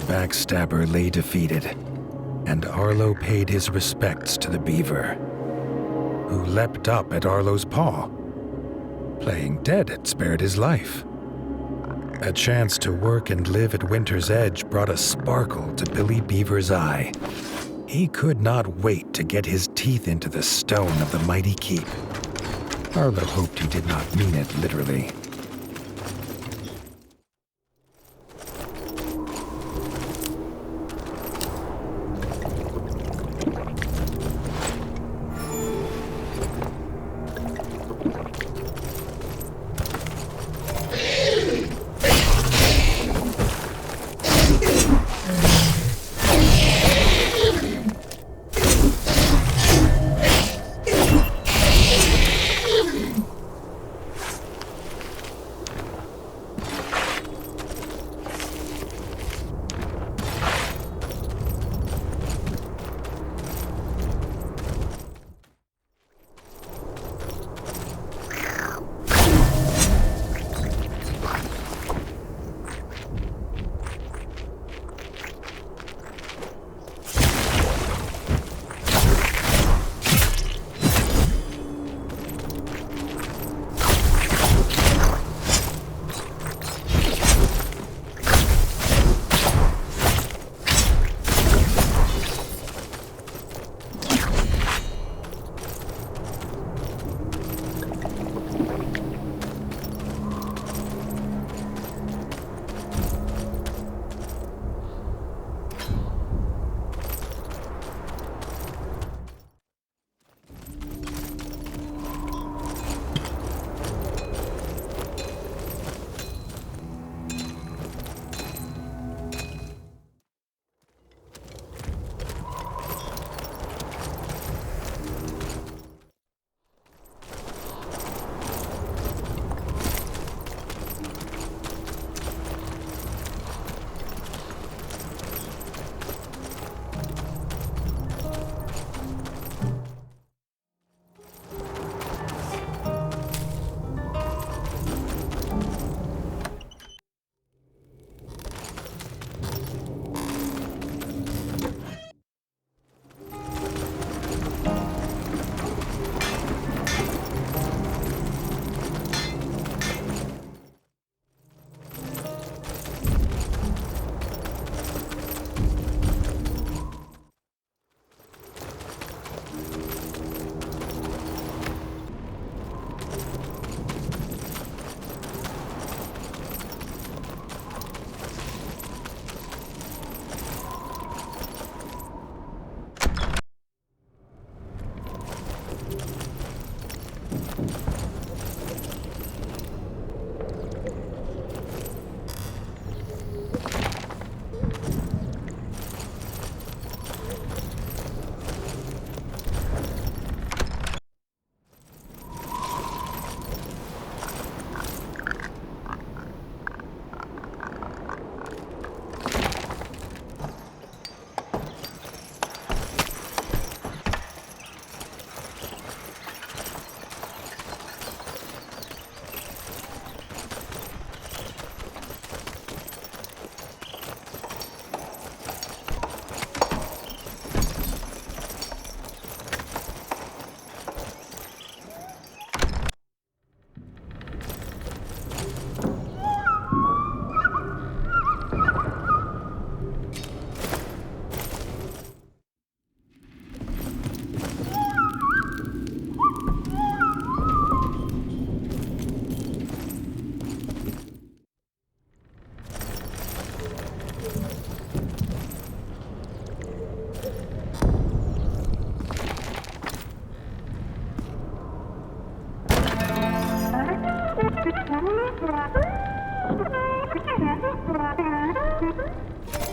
Backstabber lay defeated, and Arlo paid his respects to the beaver, who leapt up at Arlo's paw. Playing dead had spared his life. A chance to work and live at Winter's Edge brought a sparkle to Billy Beaver's eye. He could not wait to get his teeth into the stone of the mighty keep. Arlo hoped he did not mean it literally.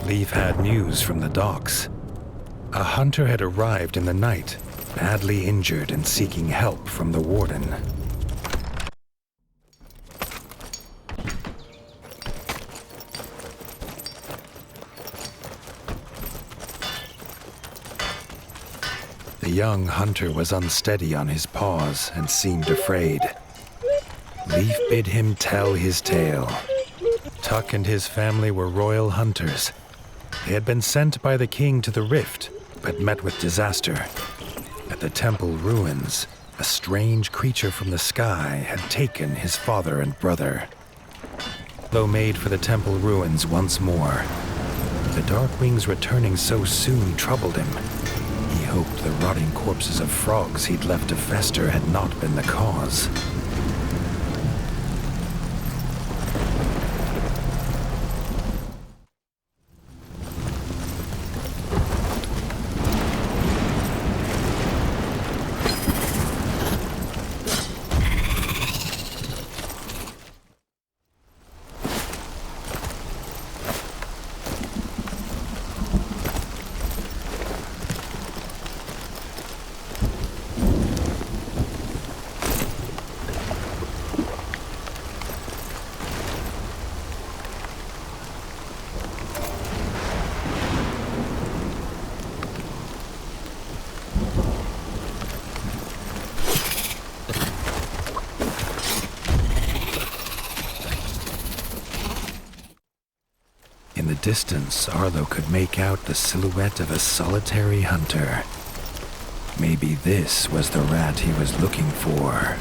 Leaf had news from the docks. A hunter had arrived in the night, badly injured and seeking help from the warden. The young hunter was unsteady on his paws and seemed afraid. Leaf bid him tell his tale. Tuck and his family were royal hunters. They had been sent by the king to the rift, but met with disaster. At the temple ruins, a strange creature from the sky had taken his father and brother. Though made for the temple ruins once more, the Darkwings returning so soon troubled him. He hoped the rotting corpses of frogs he'd left to fester had not been the cause. In the distance, Arlo could make out the silhouette of a solitary hunter. Maybe this was the rat he was looking for.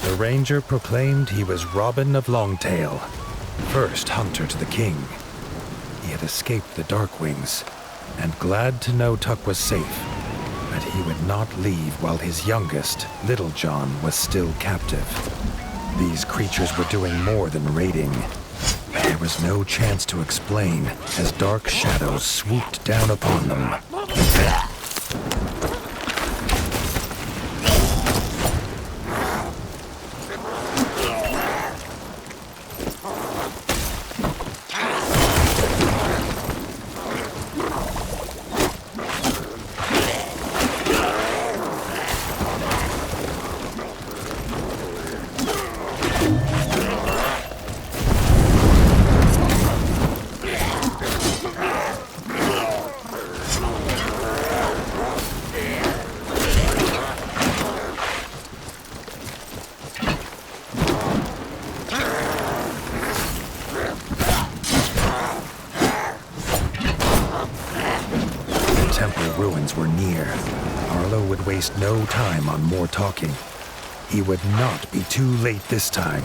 The ranger proclaimed he was Robin of Longtail, first hunter to the king. He had escaped the Darkwings, and glad to know Tuck was safe. But he would not leave while his youngest, Little John, was still captive. These creatures were doing more than raiding. But there was no chance to explain as dark shadows swooped down upon them. Ruins were near. Arlo would waste no time on more talking. He would not be too late this time.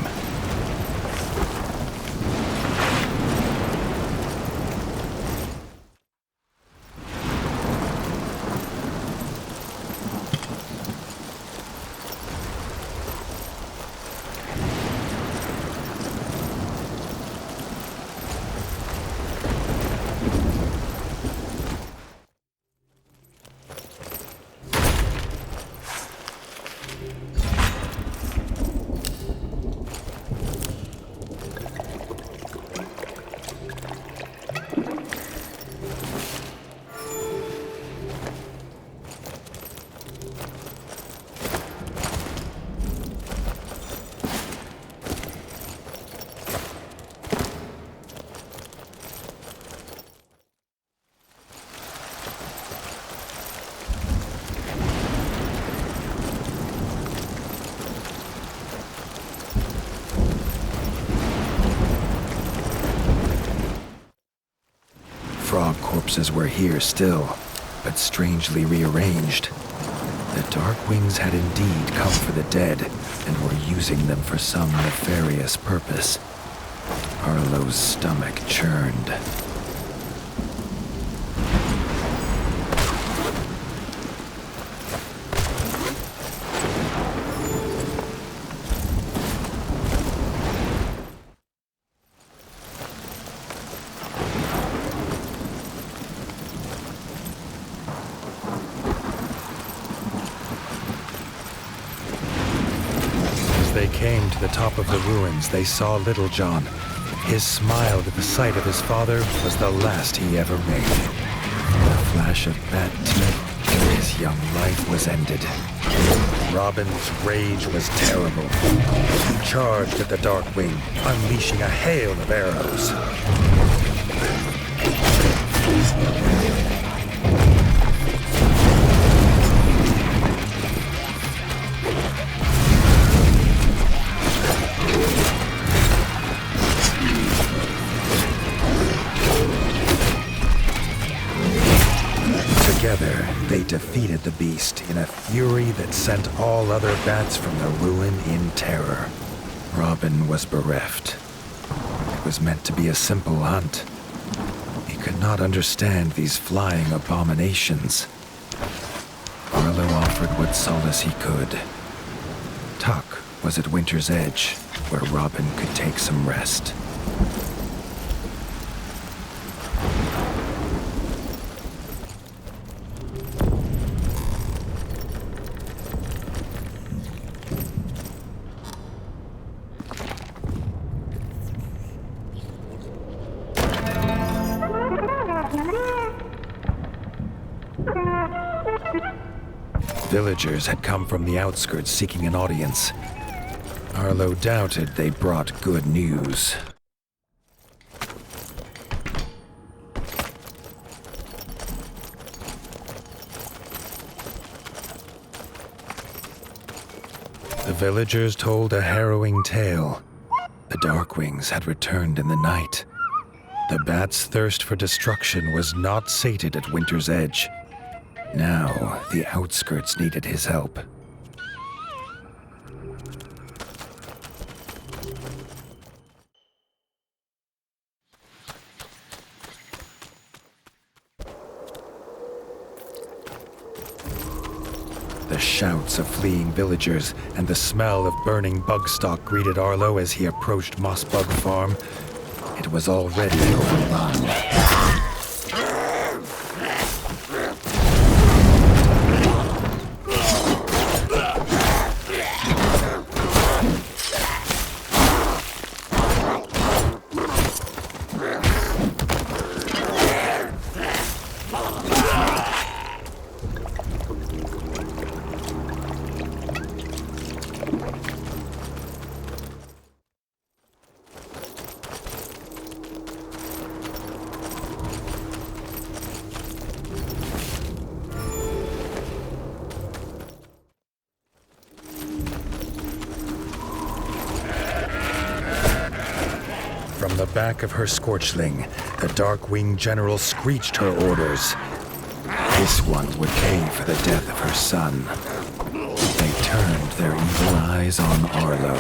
Frog corpses were here still, but strangely rearranged. The Dark Wings had indeed come for the dead, and were using them for some nefarious purpose. Arlo's stomach churned. They came to the top of the ruins, they saw Little John. His smile at the sight of his father was the last he ever made. In a flash of bad teeth, his young life was ended. Robin's rage was terrible. He charged at the Darkwing, unleashing a hail of arrows. Together, they defeated the beast in a fury that sent all other bats from the ruin in terror. Robin was bereft. It was meant to be a simple hunt. He could not understand these flying abominations. Arlo offered what solace he could. Tuck was at Winter's Edge, where Robin could take some rest. Villagers had come from the outskirts seeking an audience. Arlo doubted they brought good news. The villagers told a harrowing tale. The Darkwings had returned in the night. The bat's thirst for destruction was not sated at Winter's Edge. Now, the outskirts needed his help. shouts of fleeing villagers and the smell of burning bug stock greeted Arlo as he approached Mossbug Farm. It was already overrun. From the back of her Scorchling, the Darkwing General screeched her orders. This one would pay for the death of her son. They turned their evil eyes on Arlo.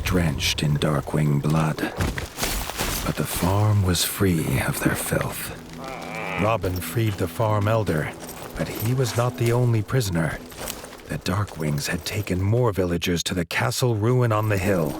Drenched in Darkwing blood, but the farm was free of their filth. Robin freed the farm elder, but he was not the only prisoner. The Darkwings had taken more villagers to the castle ruin on the hill.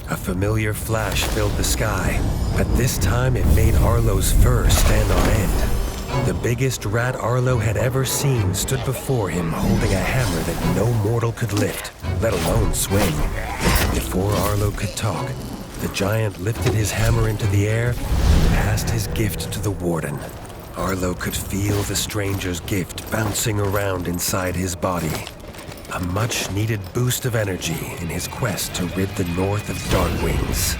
A familiar flash filled the sky, but this time it made Arlo's fur stand on end. The biggest rat Arlo had ever seen stood before him holding a hammer that no mortal could lift, let alone swing. Before Arlo could talk, the giant lifted his hammer into the air and passed his gift to the warden. Arlo could feel the stranger's gift bouncing around inside his body. A much-needed boost of energy in his quest to rid the North of Darkwings.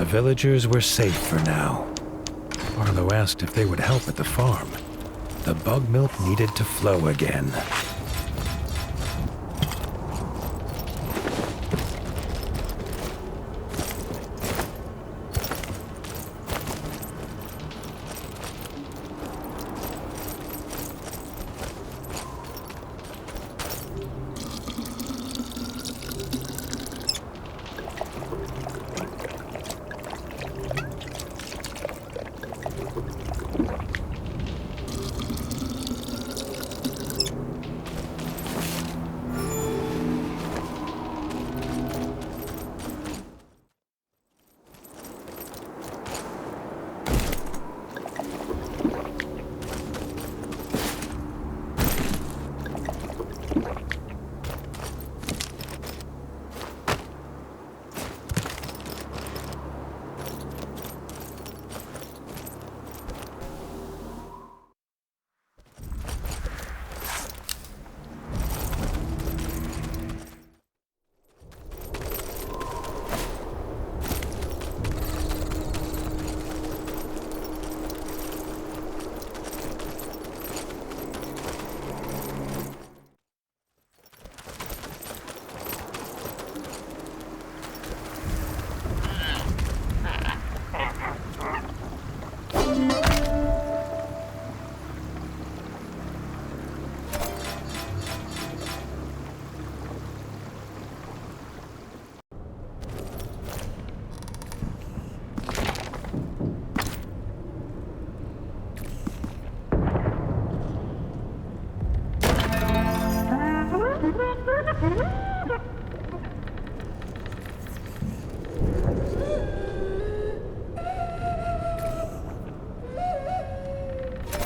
villagers were safe for now. Arlo asked if they would help at the farm. The bug milk needed to flow again.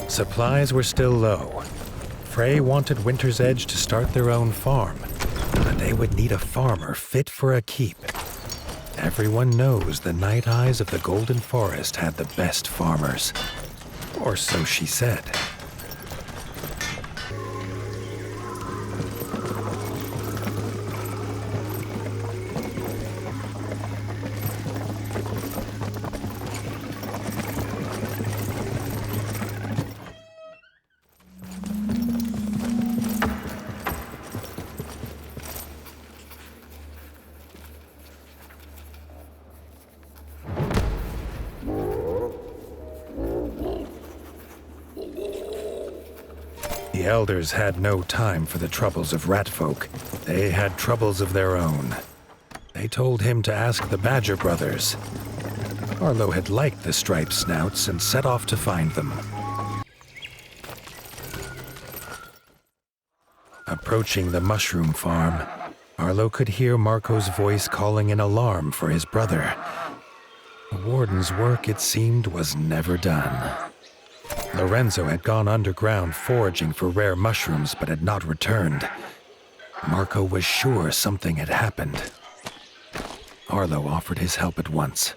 Supplies were still low. Frey wanted Winter's Edge to start their own farm, but they would need a farmer fit for a keep. Everyone knows the Night Eyes of the Golden Forest had the best farmers. Or so she said. The elders had no time for the troubles of rat folk. They had troubles of their own. They told him to ask the Badger brothers. Arlo had liked the striped snouts and set off to find them. Approaching the mushroom farm, Arlo could hear Marco's voice calling an alarm for his brother. The warden's work, it seemed, was never done. Lorenzo had gone underground foraging for rare mushrooms but had not returned. Marco was sure something had happened. Arlo offered his help at once.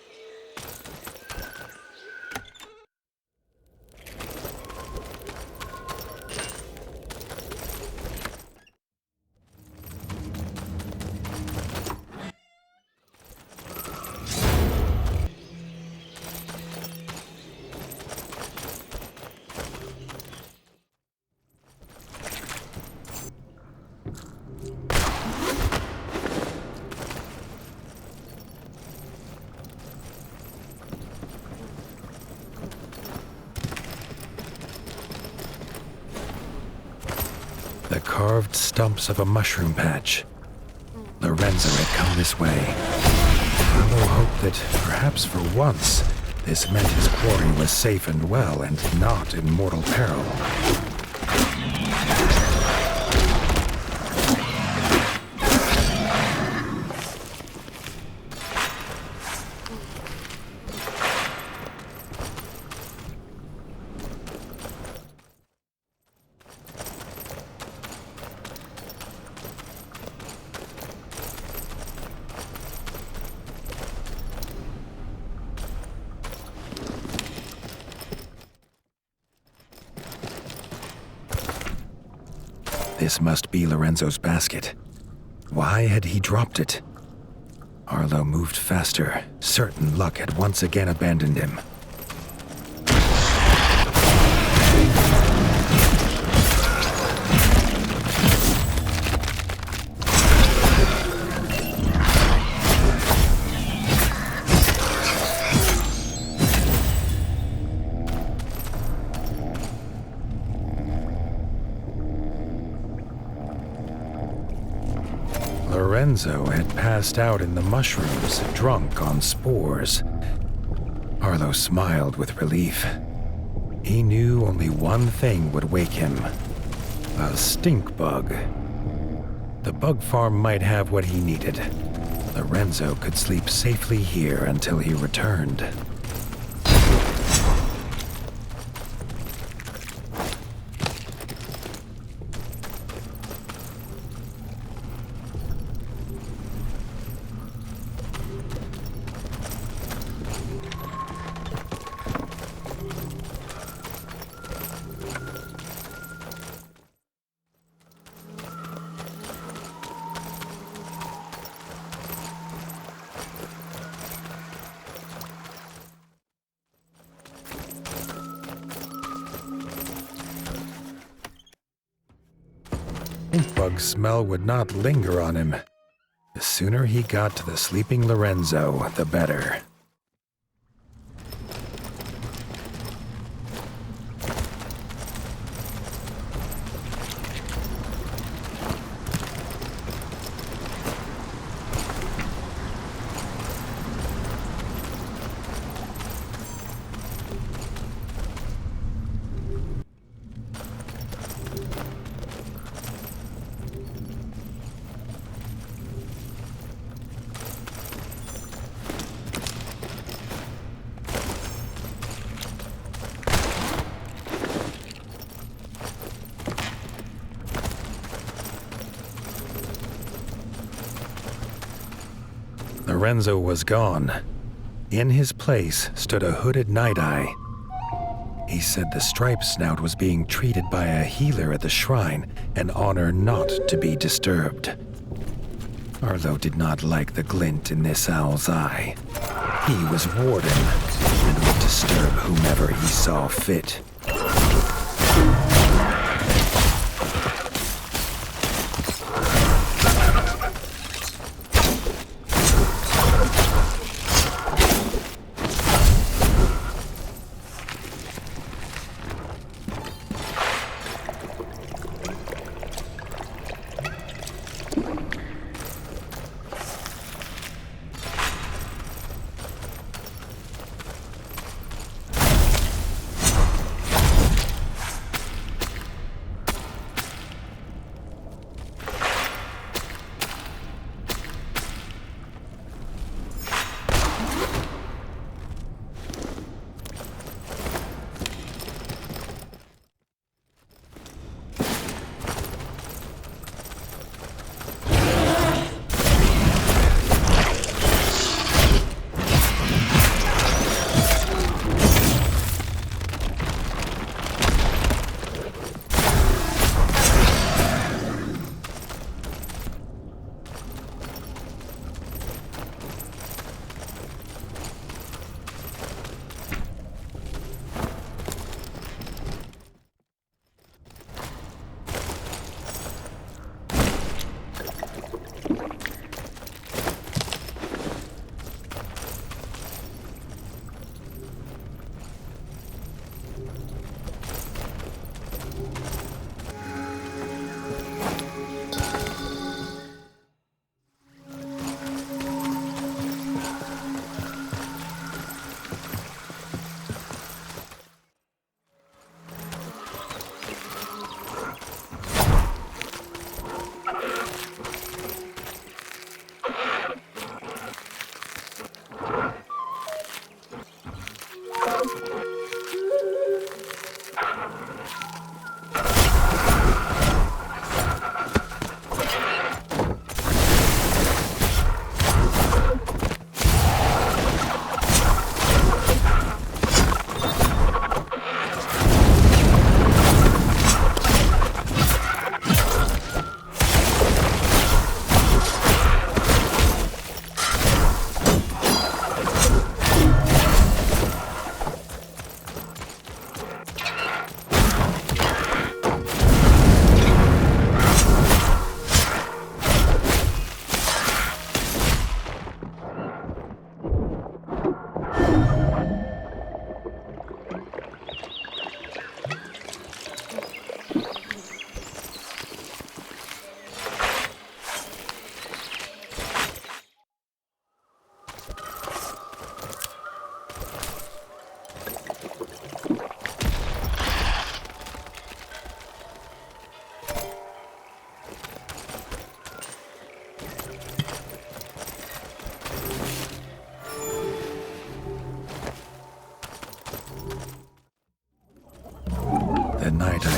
The carved stumps of a mushroom patch. Lorenzo had come this way. Arlo hoped that, perhaps for once, this meant his quarry was safe and well and not in mortal peril. This must be Lorenzo's basket. Why had he dropped it? Arlo moved faster, certain luck had once again abandoned him. Lorenzo had passed out in the mushrooms, drunk on spores. Arlo smiled with relief. He knew only one thing would wake him: a stink bug. The bug farm might have what he needed. Lorenzo could sleep safely here until he returned. Bug smell would not linger on him. The sooner he got to the sleeping Lorenzo, the better. Lorenzo was gone. In his place stood a hooded night-eye. He said the striped snout was being treated by a healer at the shrine, an honor not to be disturbed. Arlo did not like the glint in this owl's eye. He was warden and would disturb whomever he saw fit.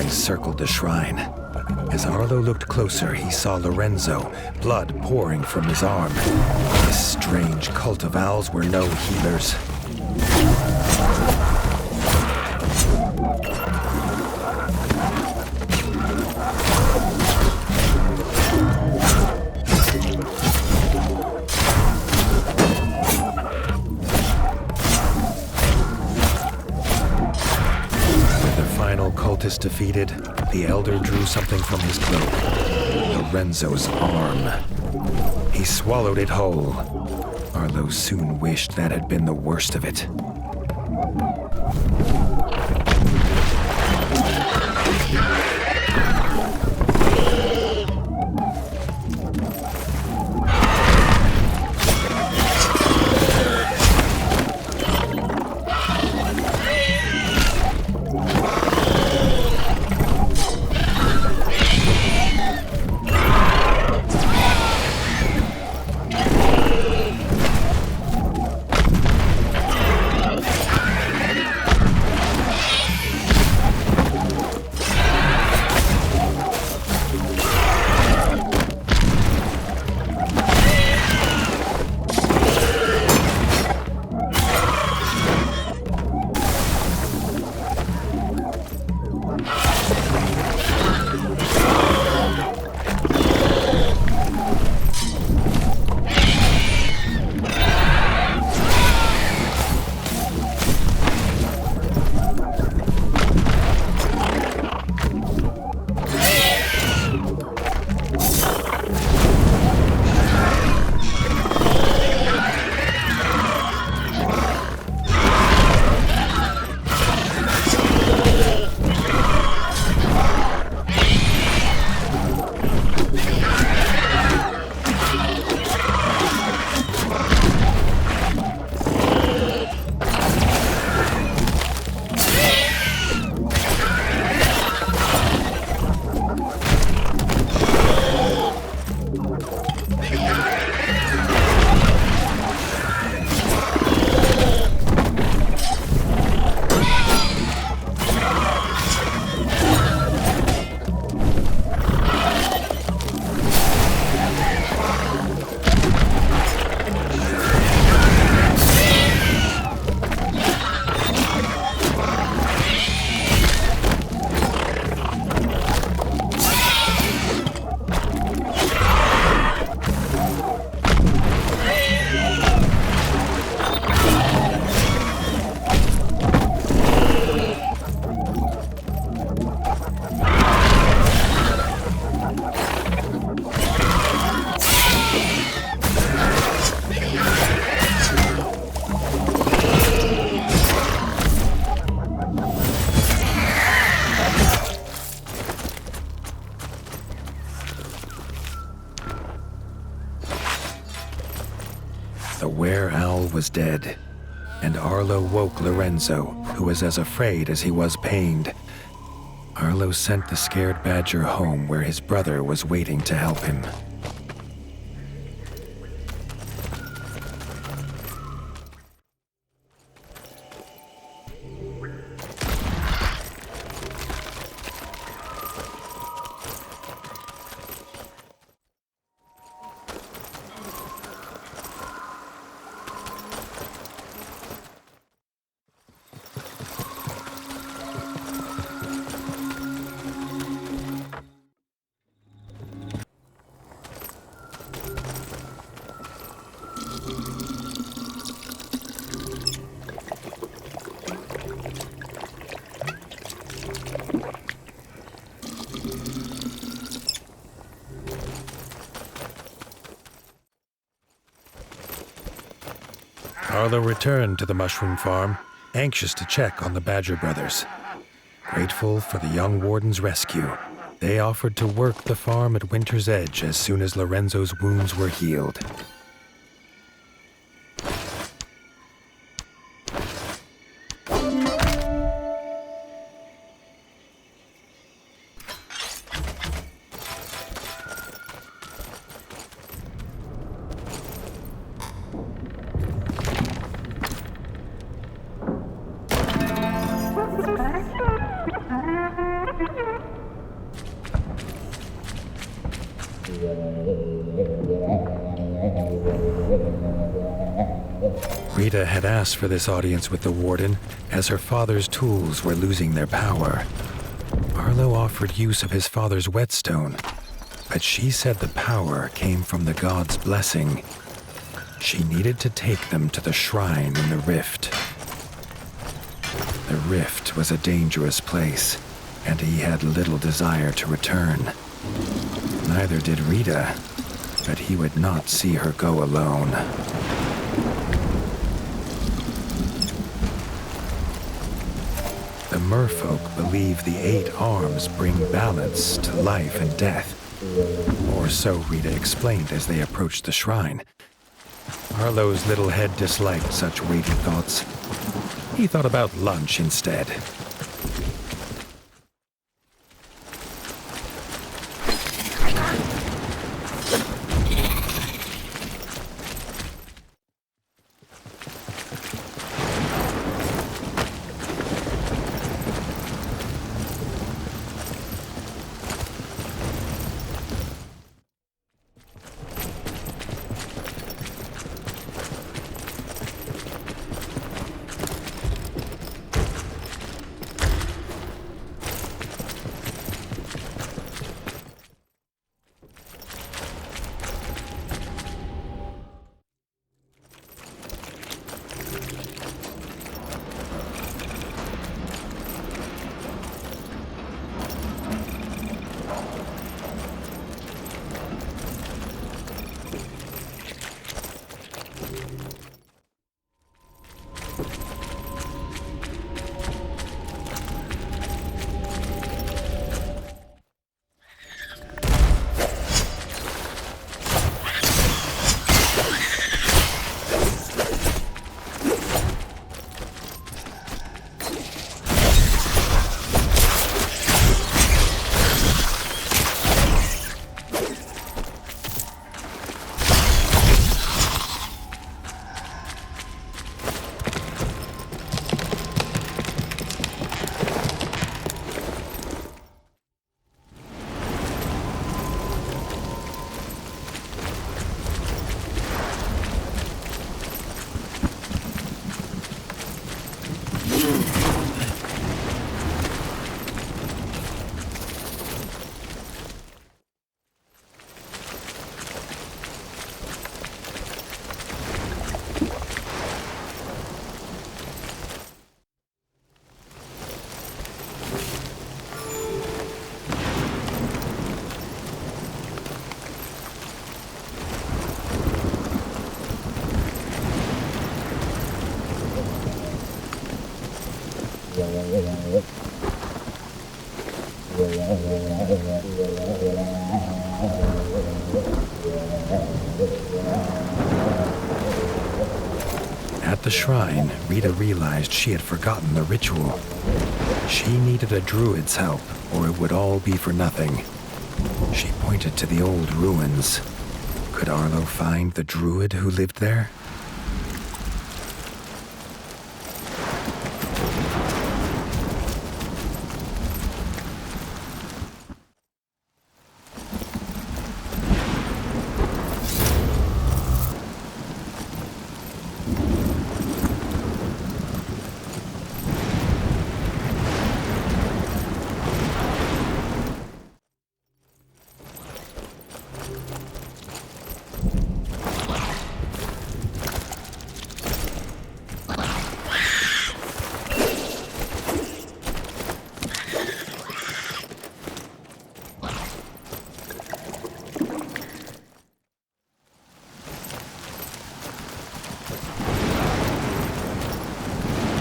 eyes circled the shrine. As Arlo looked closer, he saw Lorenzo, blood pouring from his arm. This strange cult of owls were no healers. Cultist defeated, the elder drew something from his cloak. Lorenzo's arm. He swallowed it whole. Arlo soon wished that had been the worst of it. The were-owl was dead, and Arlo woke Lorenzo, who was as afraid as he was pained. Arlo sent the scared badger home where his brother was waiting to help him. Arlo returned to the mushroom farm, anxious to check on the Badger brothers. Grateful for the young warden's rescue, they offered to work the farm at Winter's Edge as soon as Lorenzo's wounds were healed. Rita had asked for this audience with the warden, as her father's tools were losing their power. Arlo offered use of his father's whetstone, but she said the power came from the god's blessing. She needed to take them to the shrine in the rift. The rift was a dangerous place, and he had little desire to return. Neither did Rita, but he would not see her go alone. The merfolk believe the 8 arms bring balance to life and death. Or so Rita explained as they approached the shrine. Arlo's little head disliked such weighty thoughts. He thought about lunch instead. At the shrine, Rita realized she had forgotten the ritual. She needed a druid's help, or it would all be for nothing. She pointed to the old ruins. Could Arlo find the druid who lived there?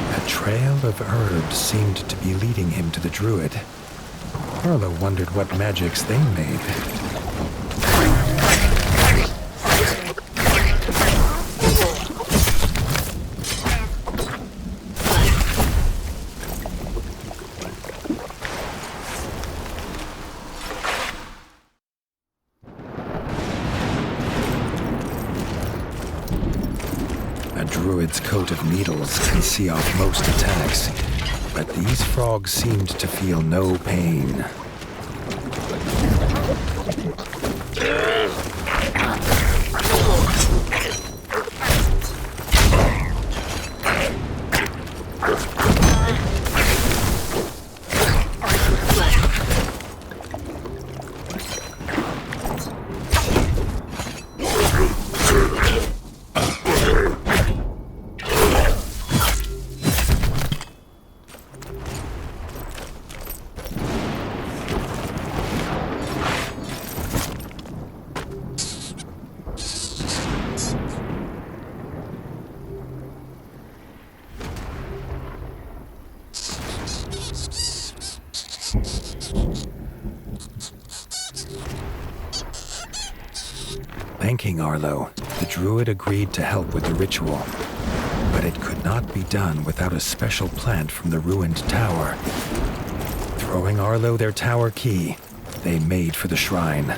A trail of herbs seemed to be leading him to the druid. Arlo wondered what magics they made. A druid's coat of needles can see off most attacks, but these frogs seemed to feel no pain. Thanking Arlo, the druid agreed to help with the ritual. But it could not be done without a special plant from the ruined tower. Throwing Arlo their tower key, they made for the shrine.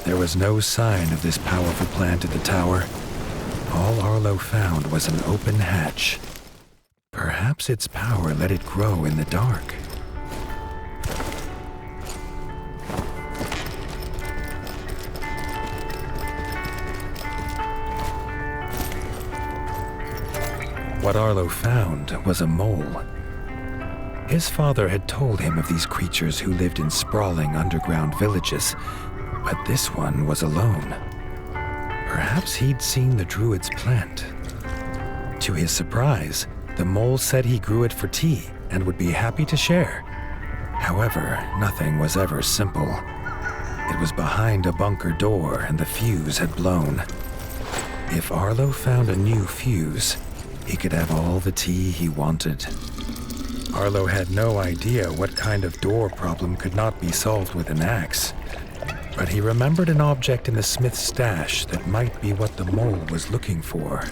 There was no sign of this powerful plant at the tower. All Arlo found was an open hatch. Perhaps its power let it grow in the dark. What Arlo found was a mole. His father had told him of these creatures who lived in sprawling underground villages, but this one was alone. Perhaps he'd seen the druid's plant. To his surprise, the mole said he grew it for tea and would be happy to share. However, nothing was ever simple. It was behind a bunker door and the fuse had blown. If Arlo found a new fuse, he could have all the tea he wanted. Arlo had no idea what kind of door problem could not be solved with an axe. But he remembered an object in the smith's stash that might be what the mole was looking for.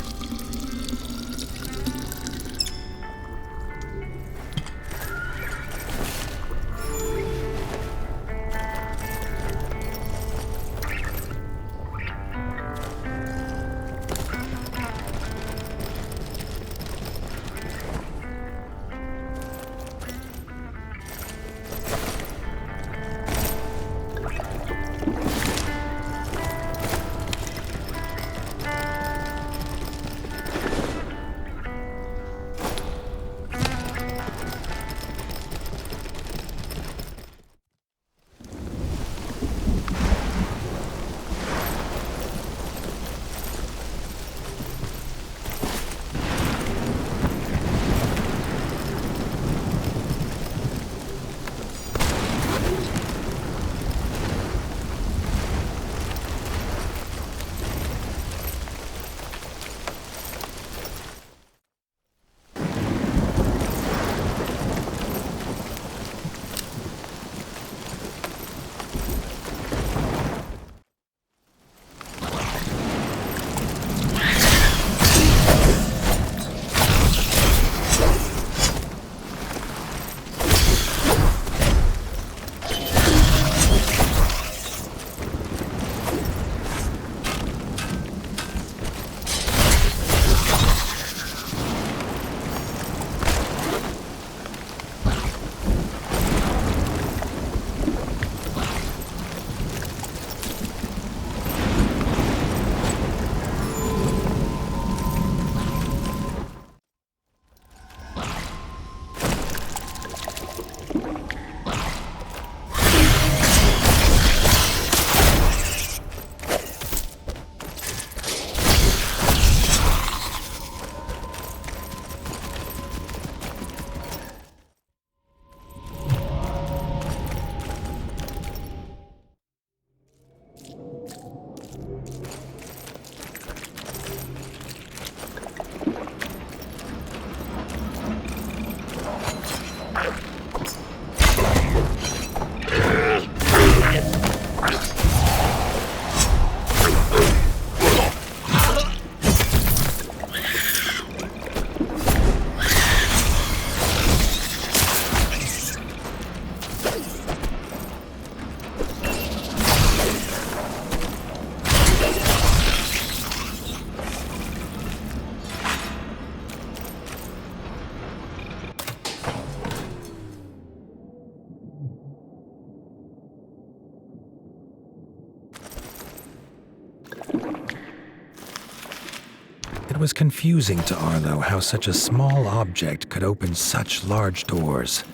was confusing to Arlo how such a small object could open such large doors.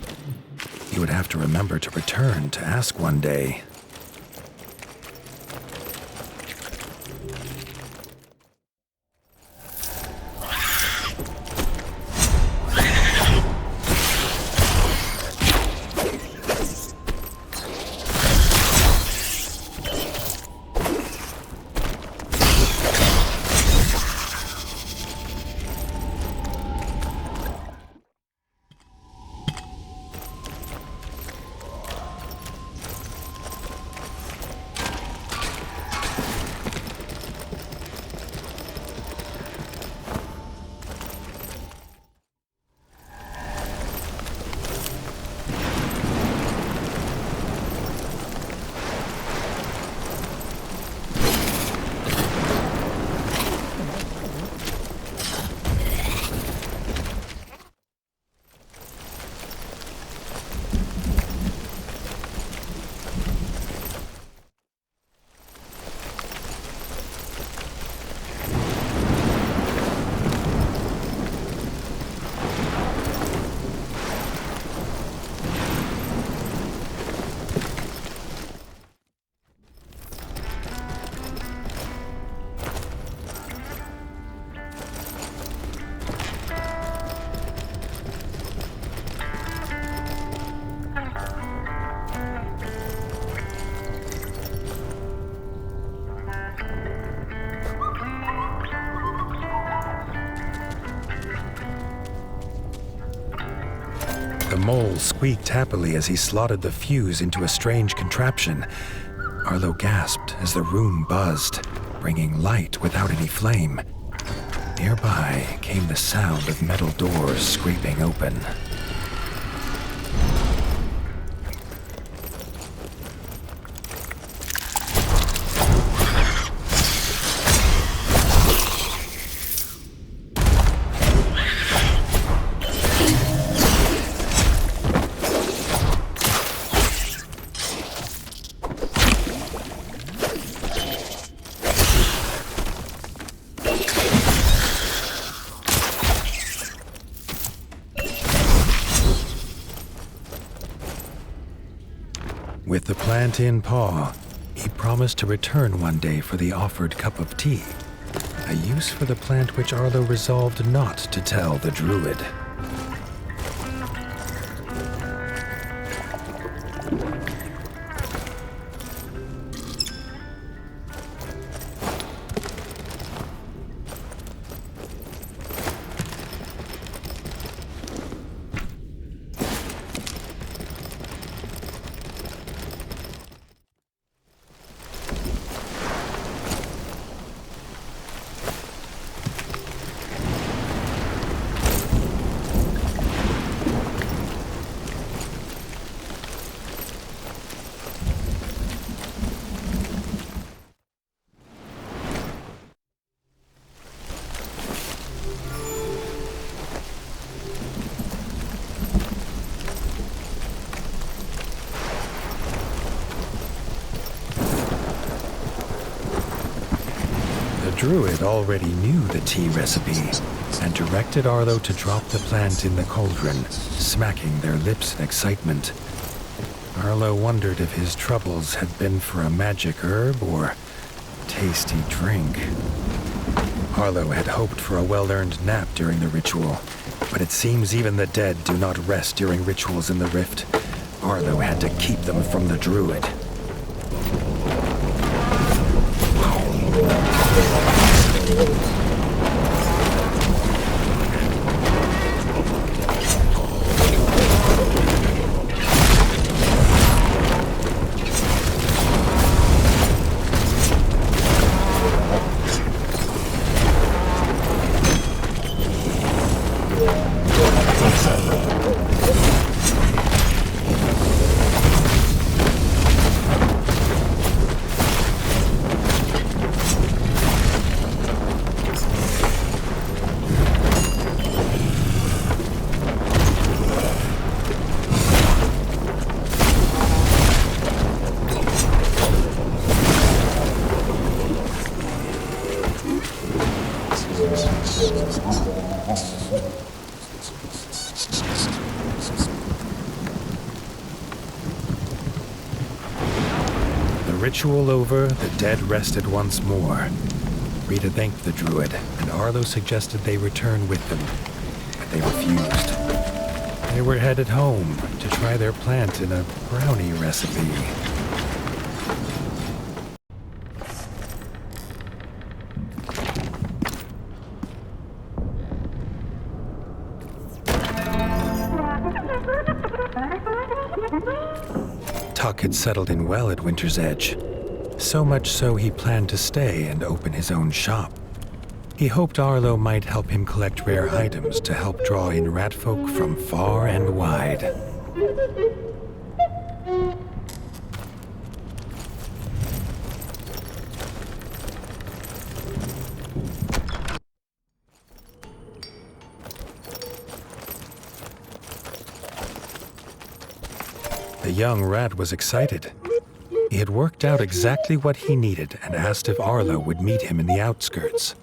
He would have to remember to return to ask one day. The mole squeaked happily as he slotted the fuse into a strange contraption. Arlo gasped as the room buzzed, bringing light without any flame. Nearby came the sound of metal doors scraping open. With the plant in paw, he promised to return one day for the offered cup of tea, a use for the plant which Arlo resolved not to tell the druid. The druid already knew the tea recipe and directed Arlo to drop the plant in the cauldron, smacking their lips in excitement. Arlo wondered if his troubles had been for a magic herb or tasty drink. Arlo had hoped for a well-earned nap during the ritual, but it seems even the dead do not rest during rituals in the rift. Arlo had to keep them from the druid. The ritual over, the dead rested once more. Rita thanked the druid, and Arlo suggested they return with them, but they refused. They were headed home to try their plant in a brownie recipe. Tuck had settled in well at Winter's Edge, so much so he planned to stay and open his own shop. He hoped Arlo might help him collect rare items to help draw in ratfolk from far and wide. The young rat was excited. He had worked out exactly what he needed and asked if Arlo would meet him in the outskirts.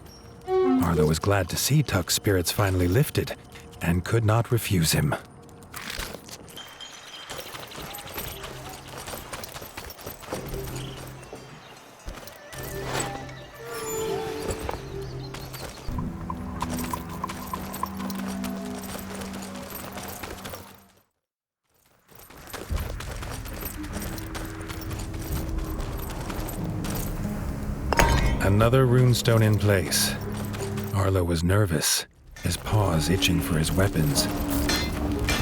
Arlo was glad to see Tuck's spirits finally lifted and could not refuse him. Another runestone in place. Arlo was nervous, his paws itching for his weapons.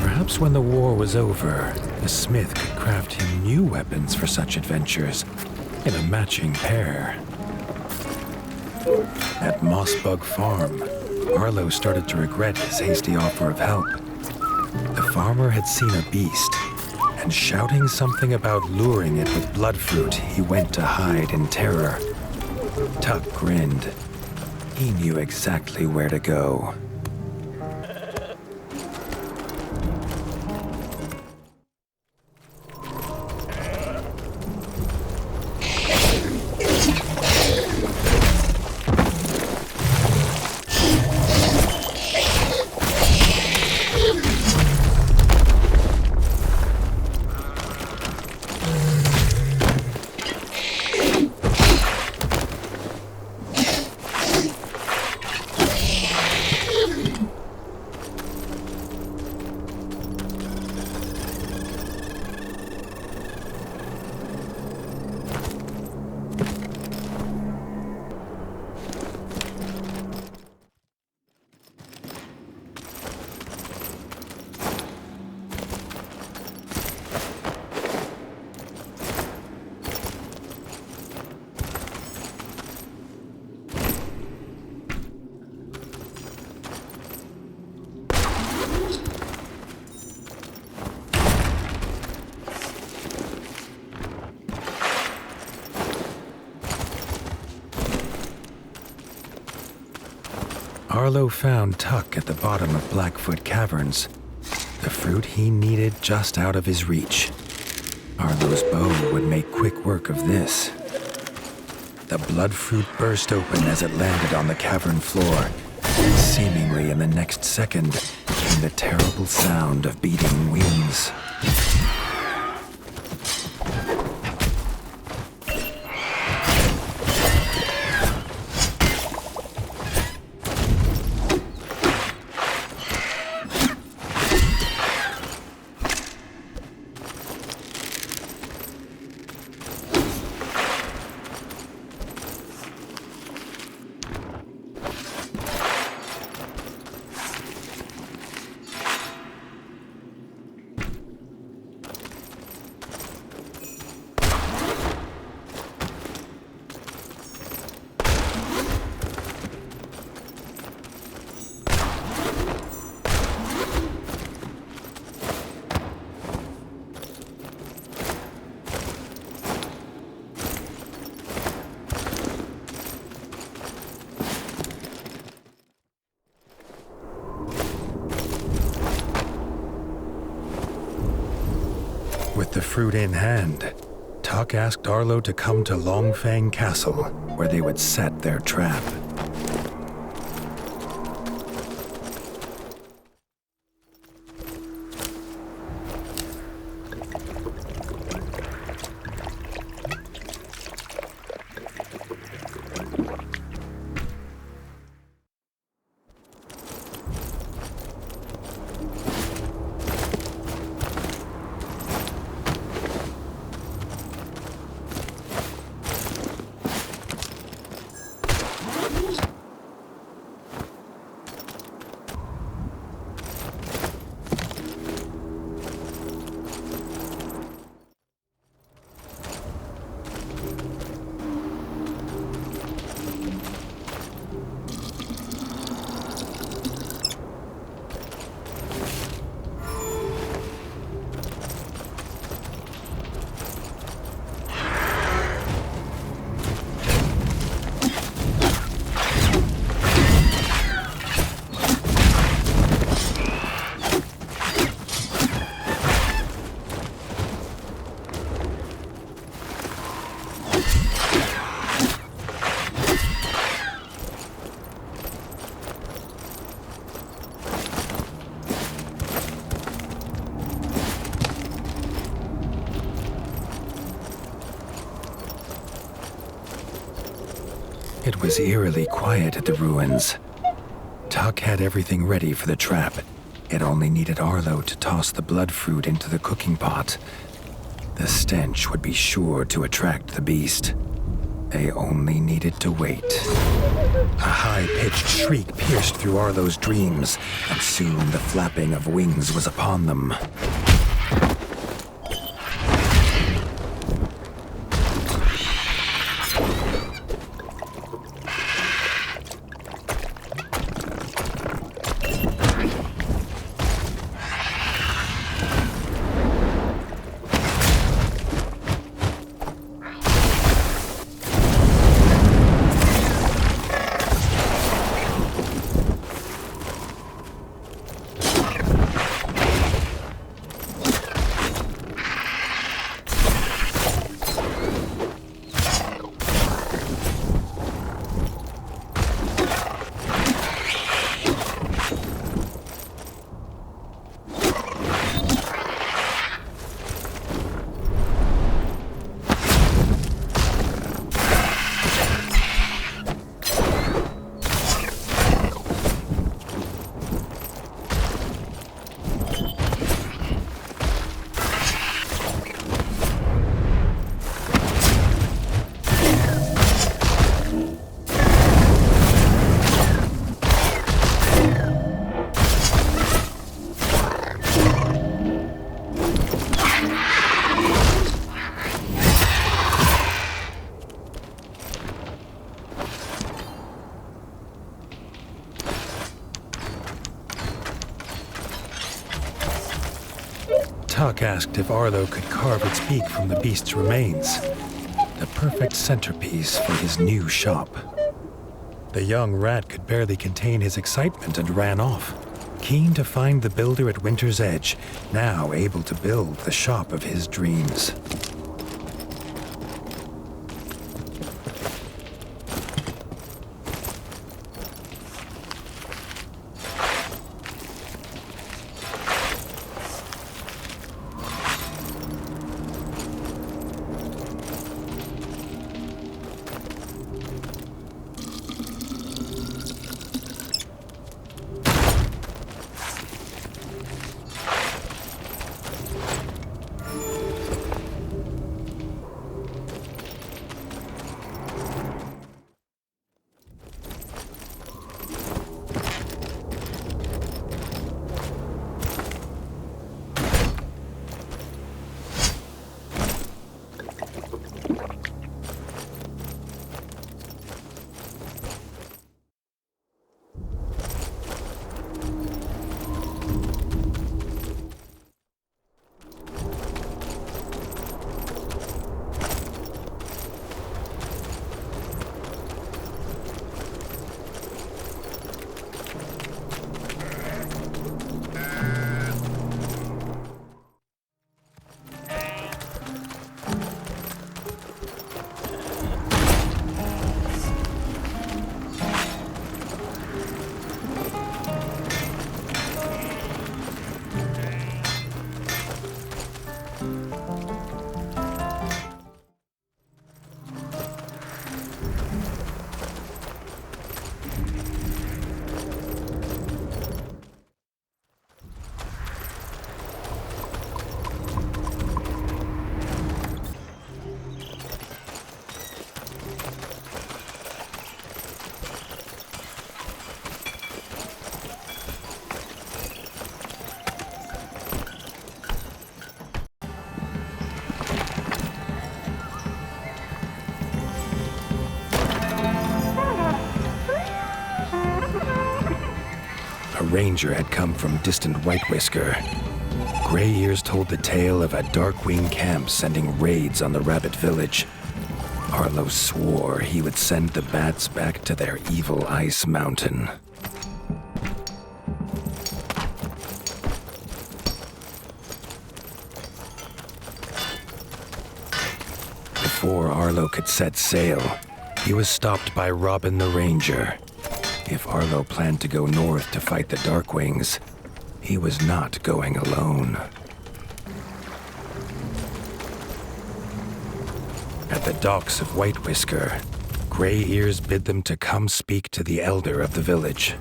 Perhaps when the war was over, the smith could craft him new weapons for such adventures, in a matching pair. At Mossbug Farm, Arlo started to regret his hasty offer of help. The farmer had seen a beast, and shouting something about luring it with bloodfruit, he went to hide in terror. Tuck grinned. He knew exactly where to go. Arlo found Tuck at the bottom of Blackfoot Caverns, the fruit he needed just out of his reach. Arlo's bow would make quick work of this. The bloodfruit burst open as it landed on the cavern floor, and seemingly in the next second came the terrible sound of beating wings. With the fruit in hand, Tuck asked Arlo to come to Longfang Castle, where they would set their trap. It was eerily quiet at the ruins. Tuck had everything ready for the trap. It only needed Arlo to toss the blood fruit into the cooking pot. The stench would be sure to attract the beast. They only needed to wait. A high-pitched shriek pierced through Arlo's dreams, and soon the flapping of wings was upon them. Tuck asked if Arlo could carve its beak from the beast's remains, the perfect centerpiece for his new shop. The young rat could barely contain his excitement and ran off, keen to find the builder at Winter's Edge, now able to build the shop of his dreams. Ranger had come from distant White Whisker. Gray Ears told the tale of a Darkwing camp sending raids on the rabbit village. Arlo swore he would send the bats back to their evil ice mountain. Before Arlo could set sail, he was stopped by Robin the Ranger. If Arlo planned to go north to fight the Darkwings, he was not going alone. At the docks of White Whisker, Gray Ears bid them to come speak to the elder of the village.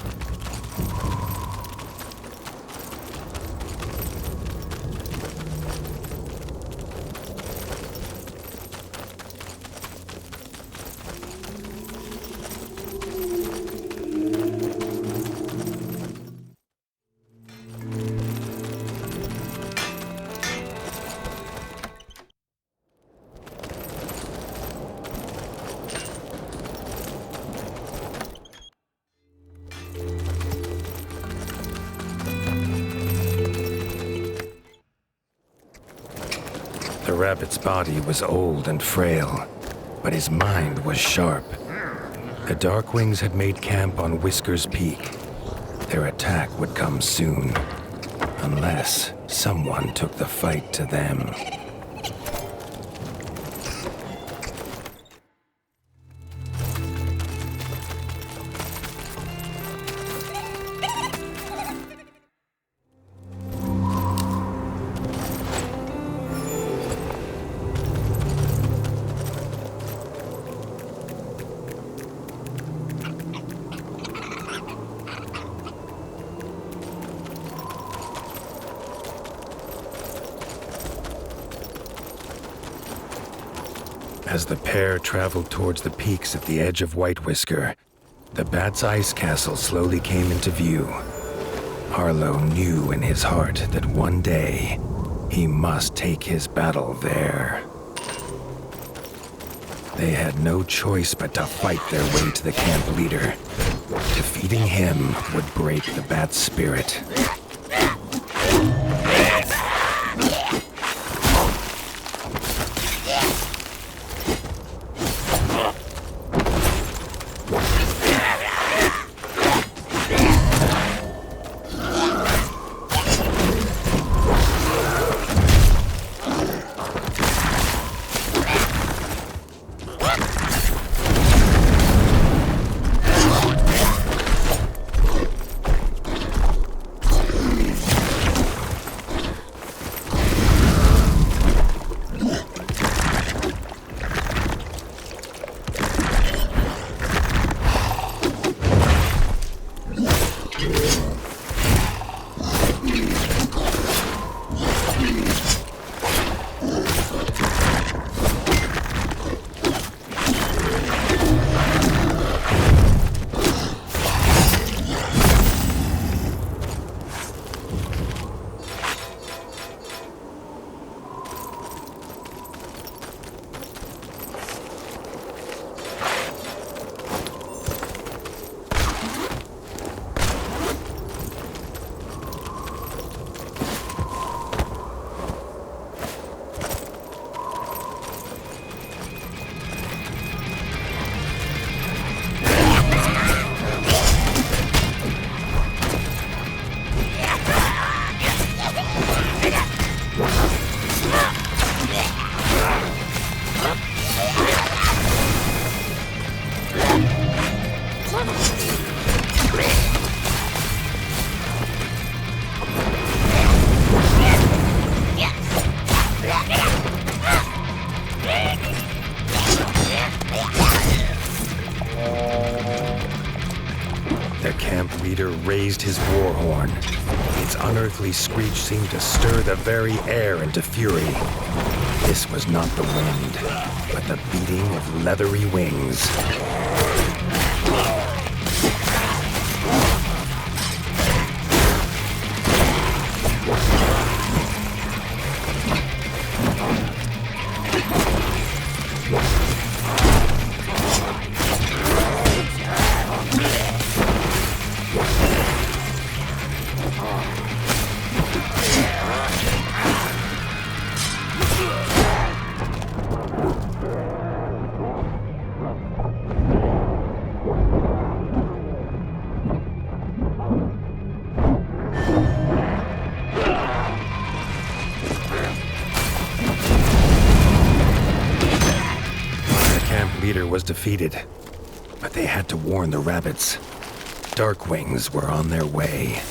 The rabbit's body was old and frail, but his mind was sharp. The Darkwings had made camp on Whiskers Peak. Their attack would come soon, unless someone took the fight to them. As the pair traveled towards the peaks at the edge of White Whisker, the Bat's ice castle slowly came into view. Harlow knew in his heart that one day he must take his battle there. They had no choice but to fight their way to the camp leader. Defeating him would break the Bat's spirit. Raised his war horn. Its unearthly screech seemed to stir the very air into fury. This was not the wind, but the beating of leathery wings. Was defeated, but they had to warn the rabbits. Darkwings were on their way.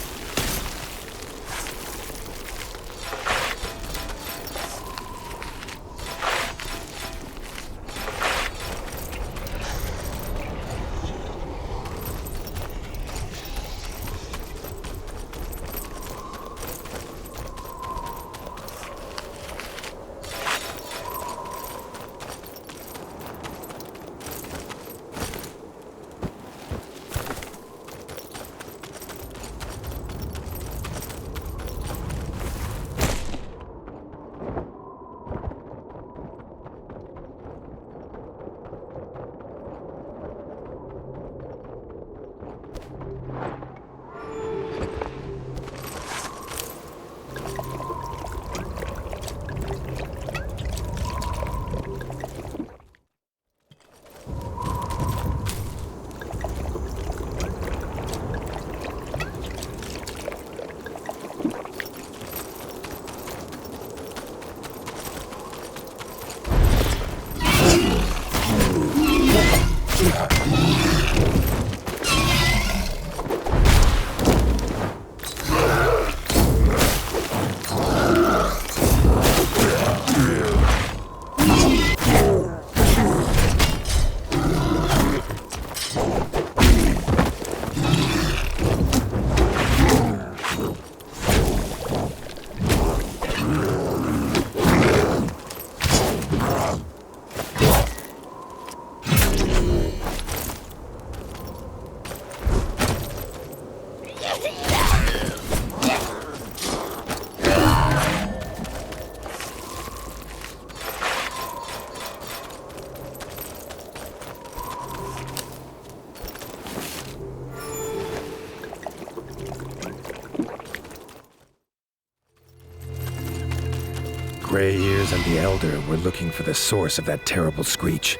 Gray Ears and the Elder were looking for the source of that terrible screech,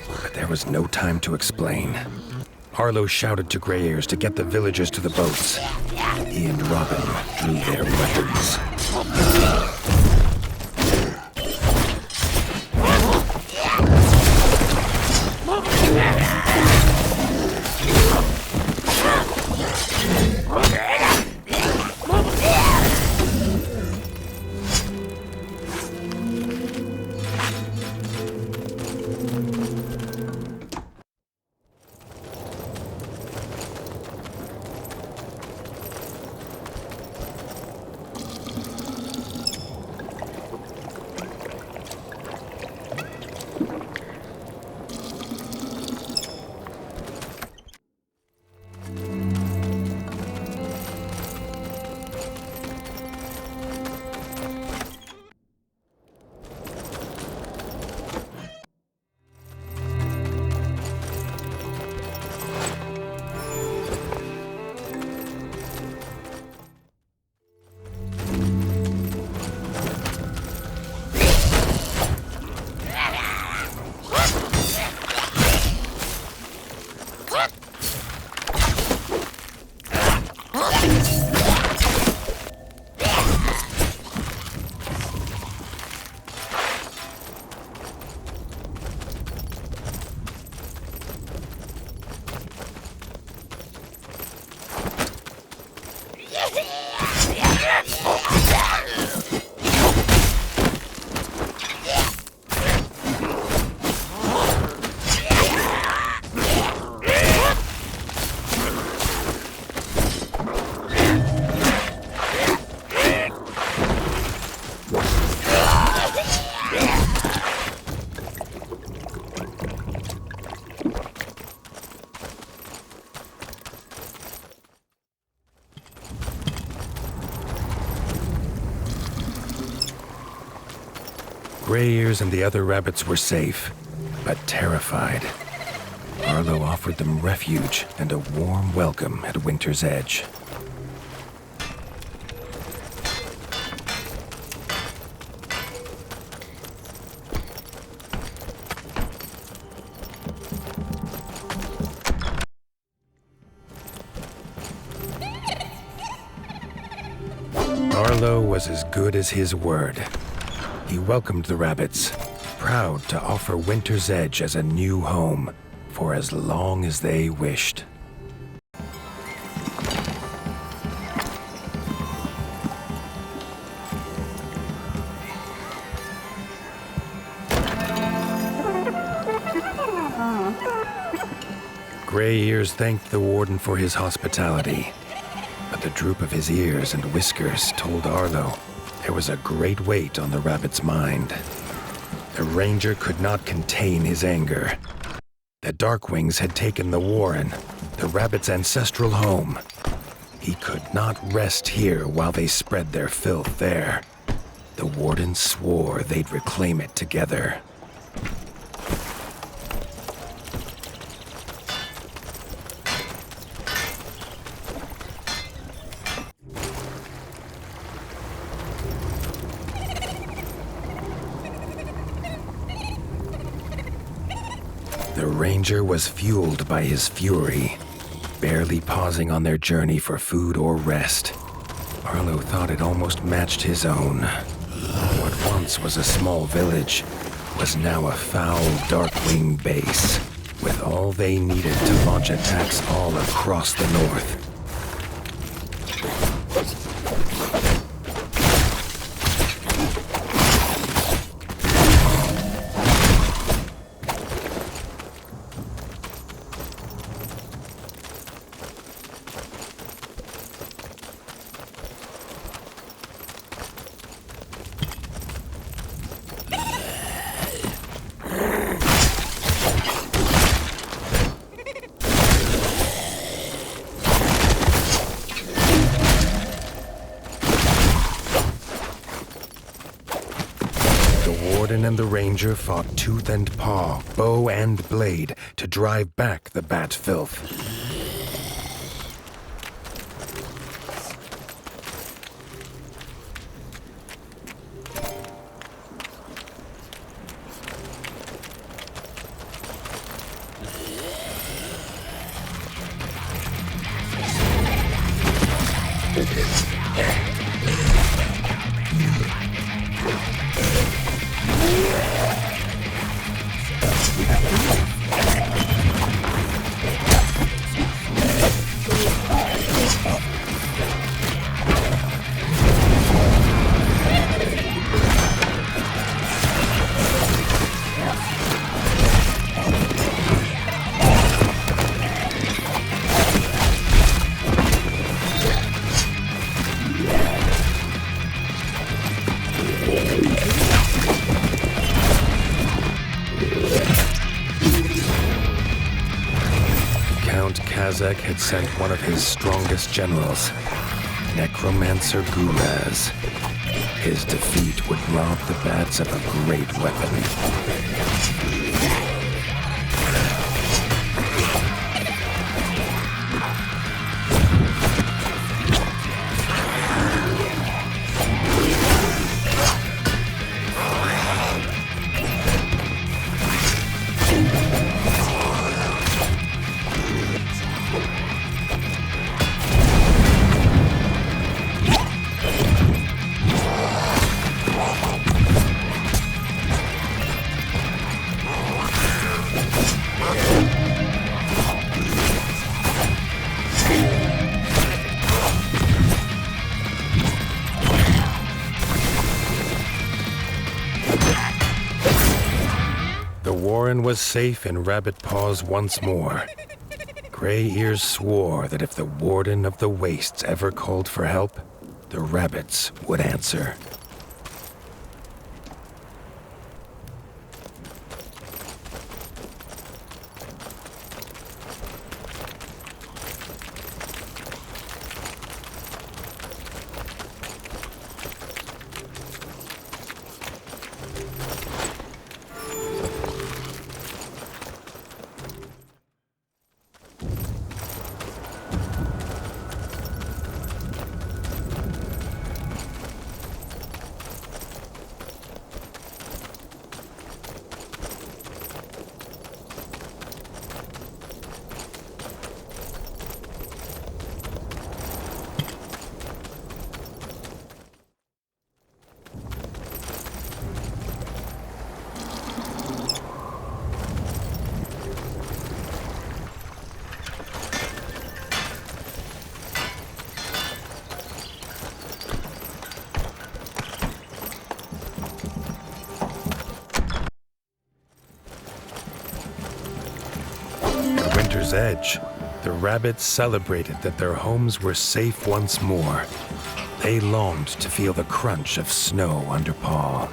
but there was no time to explain. Arlo shouted to Gray Ears to get the villagers to the boats. He and Robin drew their weapons. Gray Ears and the other rabbits were safe, but terrified. Arlo offered them refuge and a warm welcome at Winter's Edge. Arlo was as good as his word. He welcomed the rabbits, proud to offer Winter's Edge as a new home for as long as they wished. Gray Ears thanked the warden for his hospitality, but the droop of his ears and whiskers told Arlo there was a great weight on the rabbit's mind. The ranger could not contain his anger. The Darkwings had taken the warren, the rabbit's ancestral home. He could not rest here while they spread their filth there. The warden swore they'd reclaim it together. The ranger was fueled by his fury, barely pausing on their journey for food or rest. Arlo thought it almost matched his own. What once was a small village was now a foul Darkwing base, with all they needed to launch attacks all across the north. And the ranger fought tooth and paw, bow and blade, to drive back the bat filth. Kazakh had sent one of his strongest generals, Necromancer Guraz. His defeat would rob the bats of a great weapon. Warren was safe in Rabbit Paws once more. Gray Ears swore that if the Warden of the Wastes ever called for help, the rabbits would answer. Edge, the rabbits celebrated that their homes were safe once more. They longed to feel the crunch of snow under paw.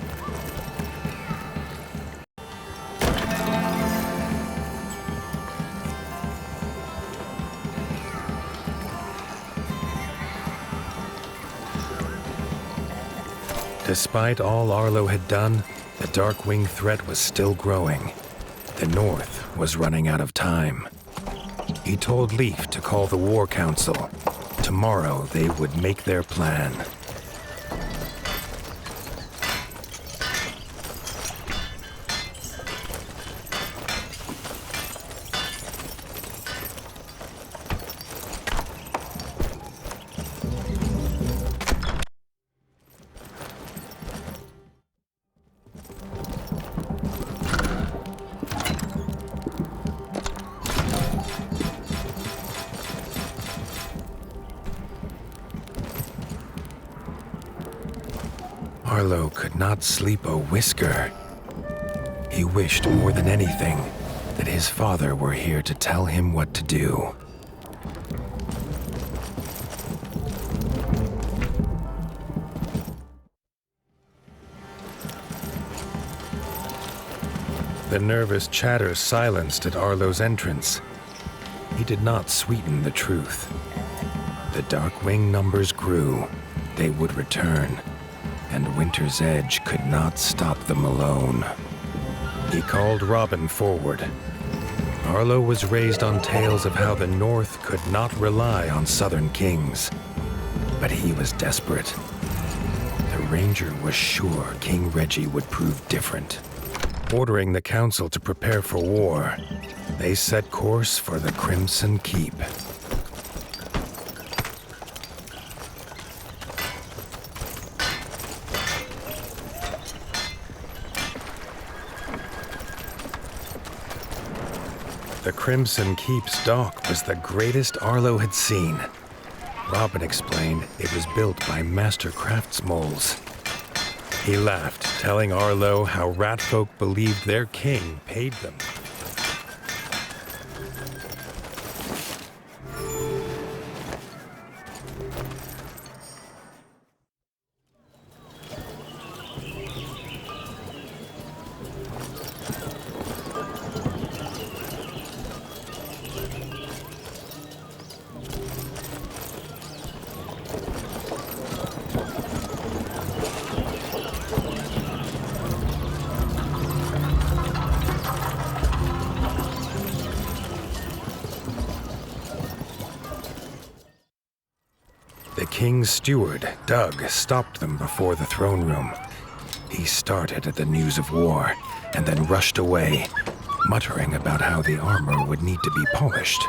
Despite all Arlo had done, the Darkwing threat was still growing. The North was running out of time. He told Leaf to call the War Council. Tomorrow they would make their plan. Arlo could not sleep a whisker. He wished more than anything that his father were here to tell him what to do. The nervous chatter silenced at Arlo's entrance. He did not sweeten the truth. The Darkwing numbers grew. They would return. And Winter's Edge could not stop them alone. He called Robin forward. Arlo was raised on tales of how the North could not rely on Southern kings. But he was desperate. The Ranger was sure King Reggie would prove different. Ordering the Council to prepare for war, they set course for the Crimson Keep. The Crimson Keep's dock was the greatest Arlo had seen. Robin explained it was built by master craftsmoles. He laughed, telling Arlo how rat folk believed their king paid them. The king's steward, Doug, stopped them before the throne room. He started at the news of war and then rushed away, muttering about how the armor would need to be polished.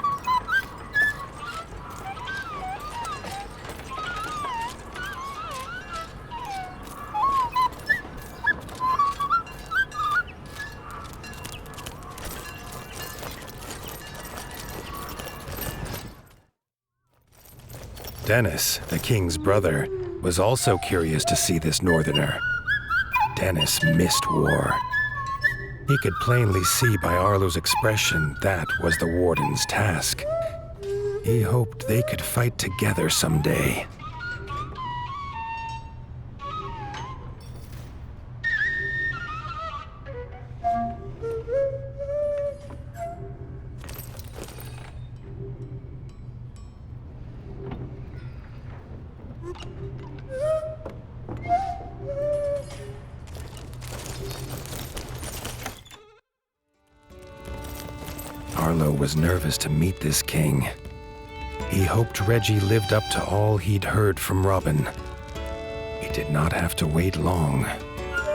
Dennis, the king's brother, was also curious to see this northerner. Dennis missed war. He could plainly see by Arlo's expression that was the warden's task. He hoped they could fight together someday. Arlo was nervous to meet this king. He hoped Reggie lived up to all he'd heard from Robin. He did not have to wait long.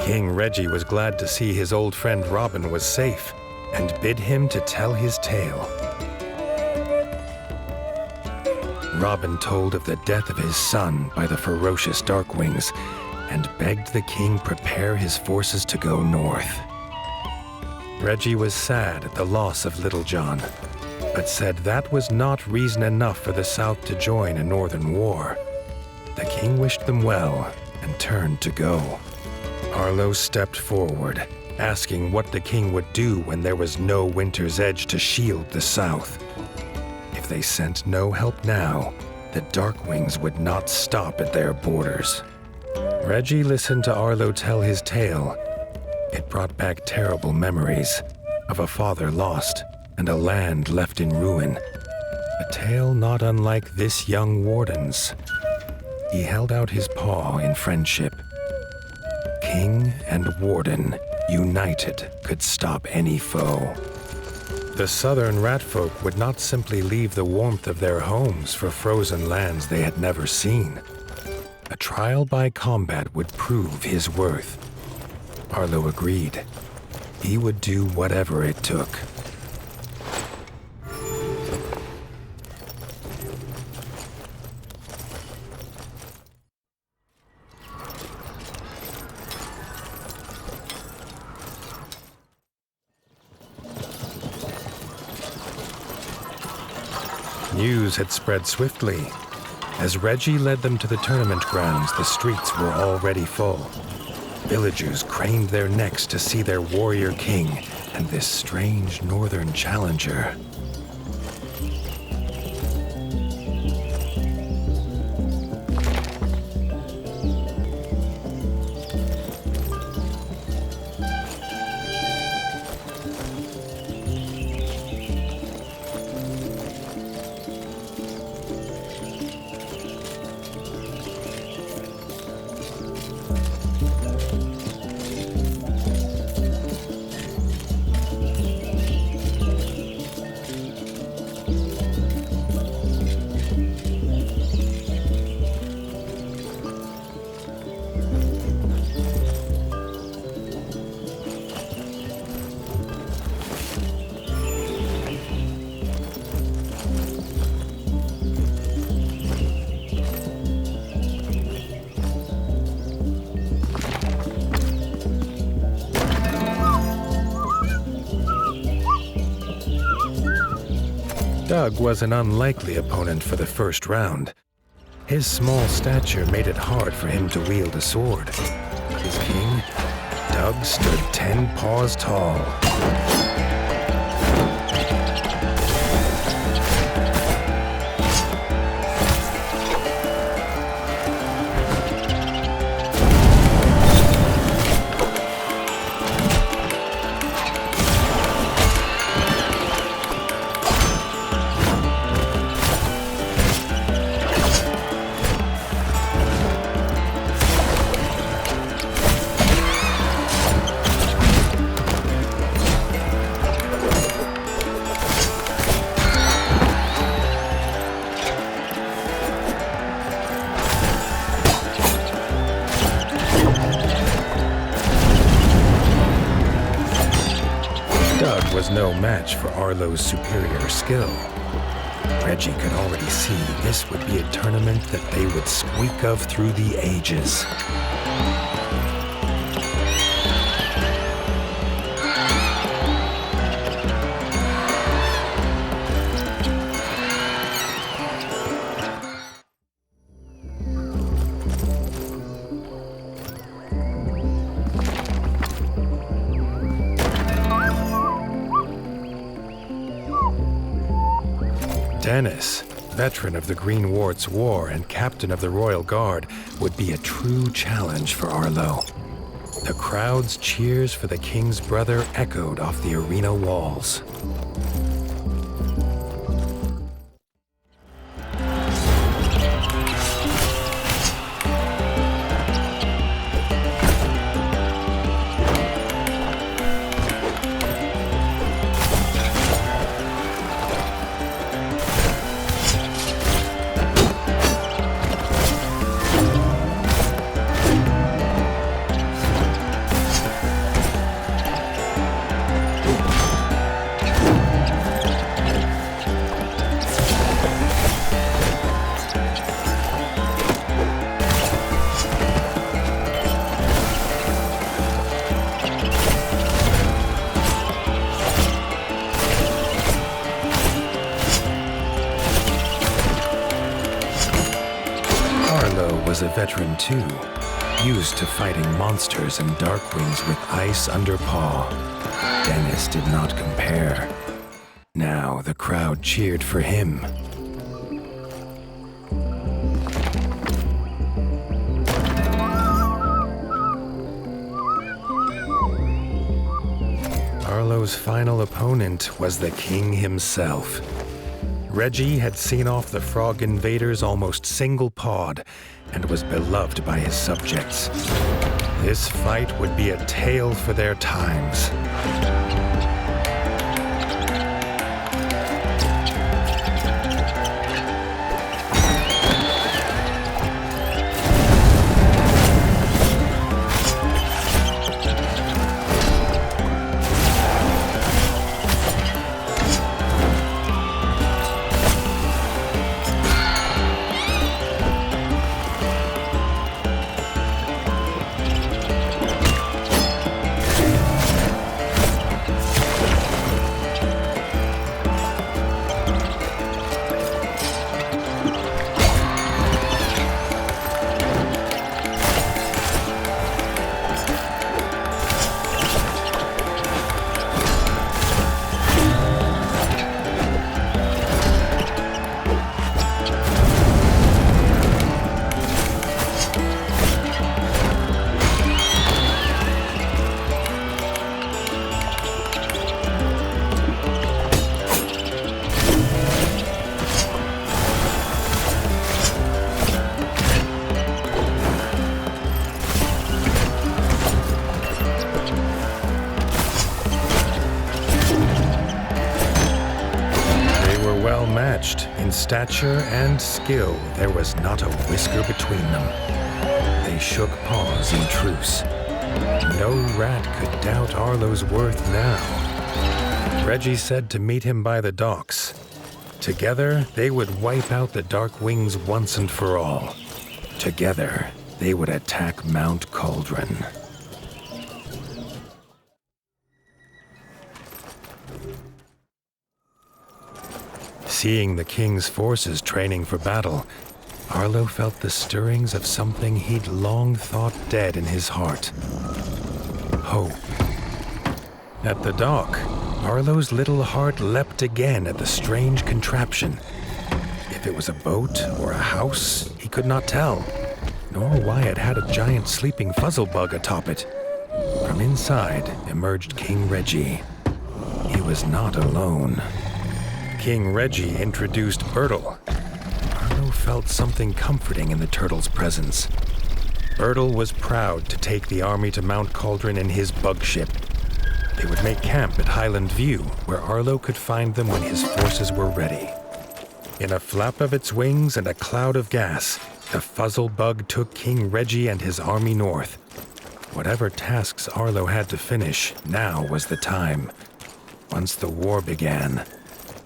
King Reggie was glad to see his old friend Robin was safe and bid him to tell his tale. Robin told of the death of his son by the ferocious Darkwings and begged the king prepare his forces to go north. Reggie was sad at the loss of Little John, but said that was not reason enough for the South to join a northern war. The king wished them well and turned to go. Arlo stepped forward, asking what the king would do when there was no Winter's Edge to shield the South. If they sent no help now, the Darkwings would not stop at their borders. Reggie listened to Arlo tell his tale. It brought back terrible memories of a father lost and a land left in ruin. A tale not unlike this young warden's. He held out his paw in friendship. King and warden, united, could stop any foe. The southern ratfolk would not simply leave the warmth of their homes for frozen lands they had never seen. A trial by combat would prove his worth. Arlo agreed. He would do whatever it took. News had spread swiftly. As Reggie led them to the tournament grounds, the streets were already full. Villagers craned their necks to see their warrior king and this strange northern challenger. Doug was an unlikely opponent for the first round. His small stature made it hard for him to wield a sword. His king, Doug, stood 10 paws tall. Doug was no match for Arlo's superior skill. Reggie could already see this would be a tournament that they would squeak of through the ages. Dennis, veteran of the Green Wart's War and captain of the Royal Guard, would be a true challenge for Arlo. The crowd's cheers for the king's brother echoed off the arena walls. Was a veteran too, used to fighting monsters and darkwings with ice under paw. Dennis did not compare. Now the crowd cheered for him. Arlo's final opponent was the king himself. Reggie had seen off the frog invaders almost single-pawed and was beloved by his subjects. This fight would be a tale for their times. In stature and skill, there was not a whisker between them. They shook paws in truce. No rat could doubt Arlo's worth now. Reggie said to meet him by the docks. Together, they would wipe out the Dark Wings once and for all. Together, they would attack Mount Cauldron. Seeing the king's forces training for battle, Arlo felt the stirrings of something he'd long thought dead in his heart. Hope. At the dock, Arlo's little heart leapt again at the strange contraption. If it was a boat or a house, he could not tell, nor why it had a giant sleeping fuzzlebug atop it. From inside emerged King Reggie. He was not alone. King Reggie introduced Bertle. Arlo felt something comforting in the turtle's presence. Bertle was proud to take the army to Mount Cauldron in his bug ship. They would make camp at Highland View, where Arlo could find them when his forces were ready. In a flap of its wings and a cloud of gas, the fuzzlebug took King Reggie and his army north. Whatever tasks Arlo had to finish, now was the time. Once the war began,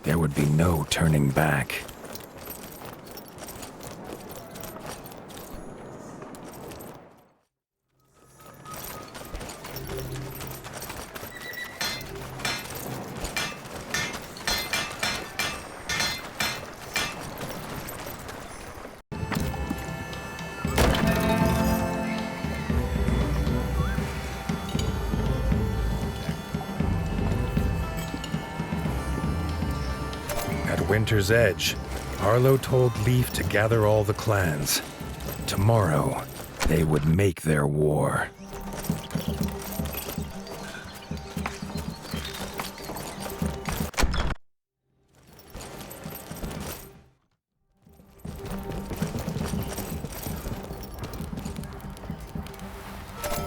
there would be no turning back. Winter's Edge, Arlo told Leaf to gather all the clans. Tomorrow, they would make their war.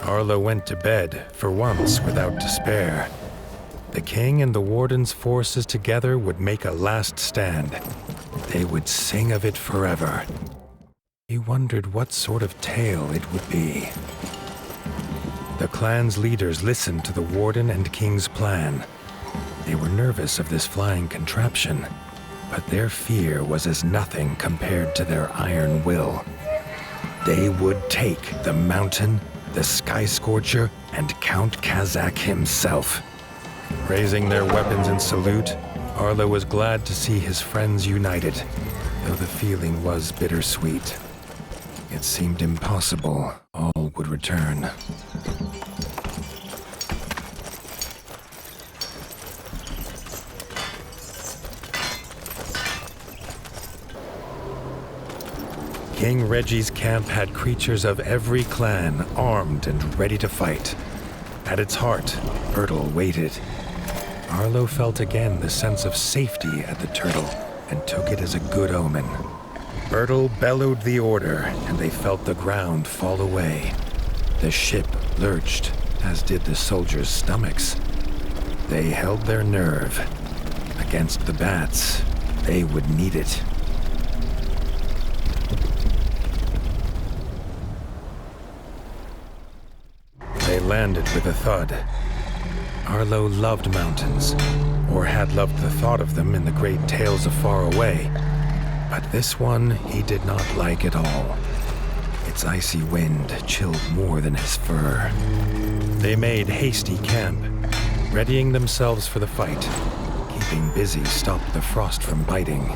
Arlo went to bed, for once without despair. The king and the warden's forces together would make a last stand. They would sing of it forever. He wondered what sort of tale it would be. The clan's leaders listened to the warden and king's plan. They were nervous of this flying contraption, but their fear was as nothing compared to their iron will. They would take the mountain, the Sky Scorcher, and Count Kazak himself. Raising their weapons in salute, Arlo was glad to see his friends united, though the feeling was bittersweet. It seemed impossible all would return. King Reggie's camp had creatures of every clan, armed and ready to fight. At its heart, Bertle waited. Arlo felt again the sense of safety at the turtle and took it as a good omen. Bertle bellowed the order, and they felt the ground fall away. The ship lurched, as did the soldiers' stomachs. They held their nerve. Against the bats, they would need it. They landed with a thud. Arlo loved mountains, or had loved the thought of them in the great tales of far away. But this one he did not like at all. Its icy wind chilled more than his fur. They made hasty camp, readying themselves for the fight. Keeping busy stopped the frost from biting.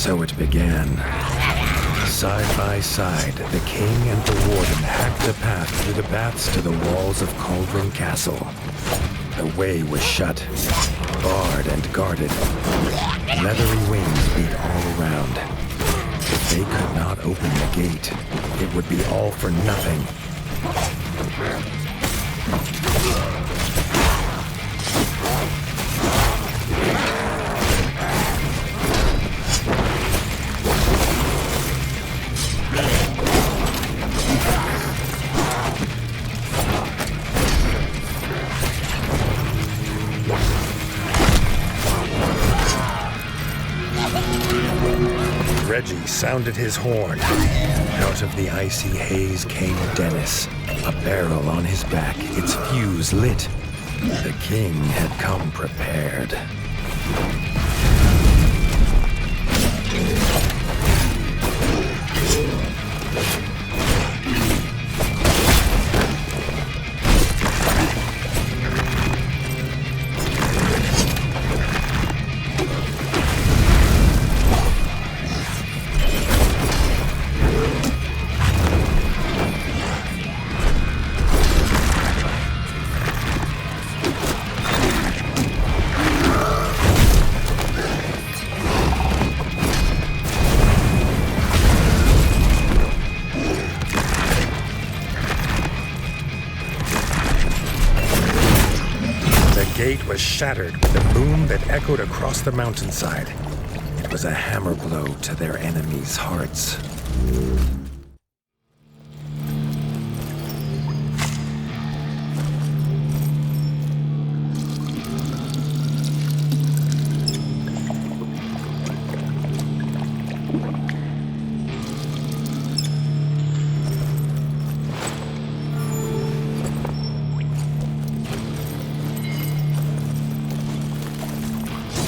So it began. Side by side, the king and the warden hacked a path through the baths to the walls of Cauldron Castle. The way was shut, barred and guarded. Leathery wings beat all around. If they could not open the gate, it would be all for nothing. Reggie sounded his horn. Out of the icy haze came Dennis, a barrel on his back, its fuse lit. The king had come prepared. The gate was shattered with a boom that echoed across the mountainside. It was a hammer blow to their enemies' hearts.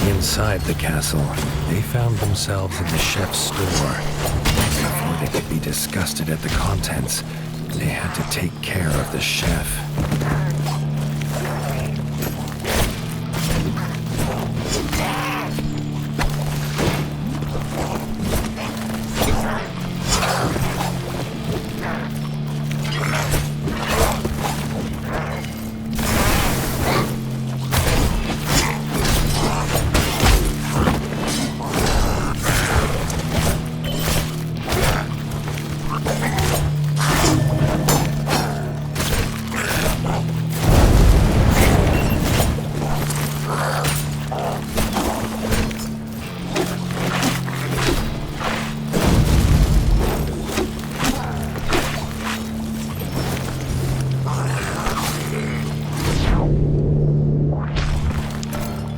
Inside the castle, they found themselves in the chef's store. Before they could be disgusted at the contents, they had to take care of the chef.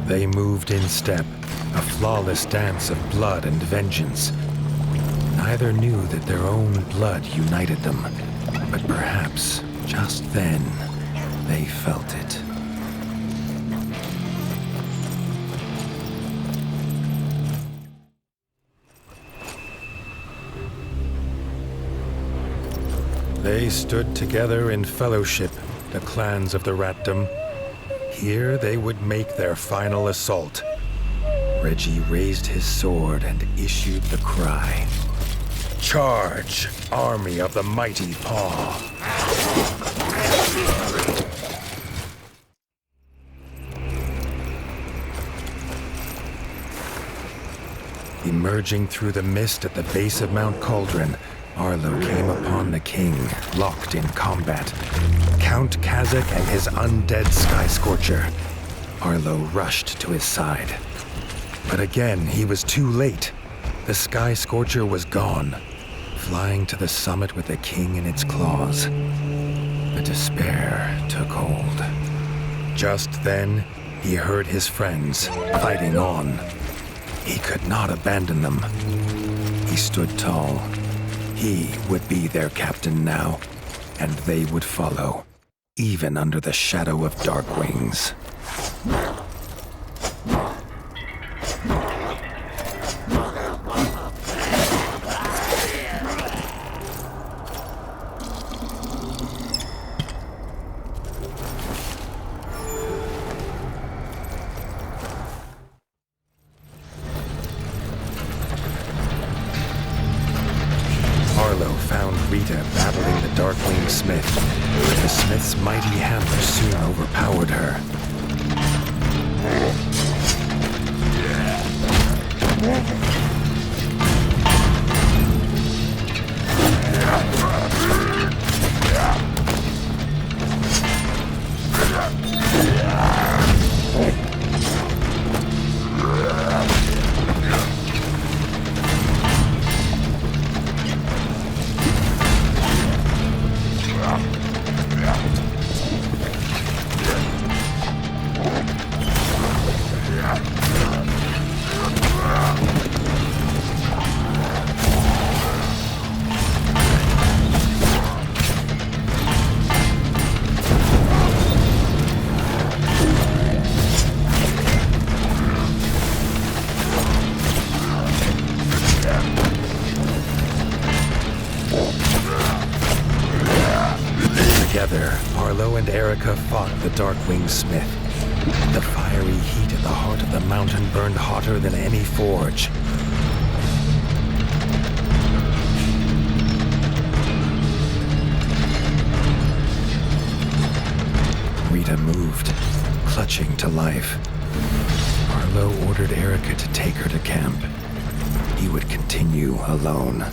They moved in step, a flawless dance of blood and vengeance. Neither knew that their own blood united them, but perhaps, just then, they felt it. They stood together in fellowship, the clans of the Ratdom. Here they would make their final assault. Reggie raised his sword and issued the cry. Charge, army of the mighty paw! Emerging through the mist at the base of Mount Cauldron, Arlo came upon the king, locked in combat. Count Kazakh and his undead Sky Scorcher. Arlo rushed to his side. But again, he was too late. The Sky Scorcher was gone, flying to the summit with the king in its claws. The despair took hold. Just then, he heard his friends fighting on. He could not abandon them. He stood tall. He would be their captain now, and they would follow, even under the shadow of Darkwings. smith. The smith's mighty hammer soon overpowered her. Together, Arlo and Erica fought the Darkwing Smith. The fiery heat at the heart of the mountain burned hotter than any forge. Rita moved, clutching to life. Arlo ordered Erica to take her to camp. He would continue alone.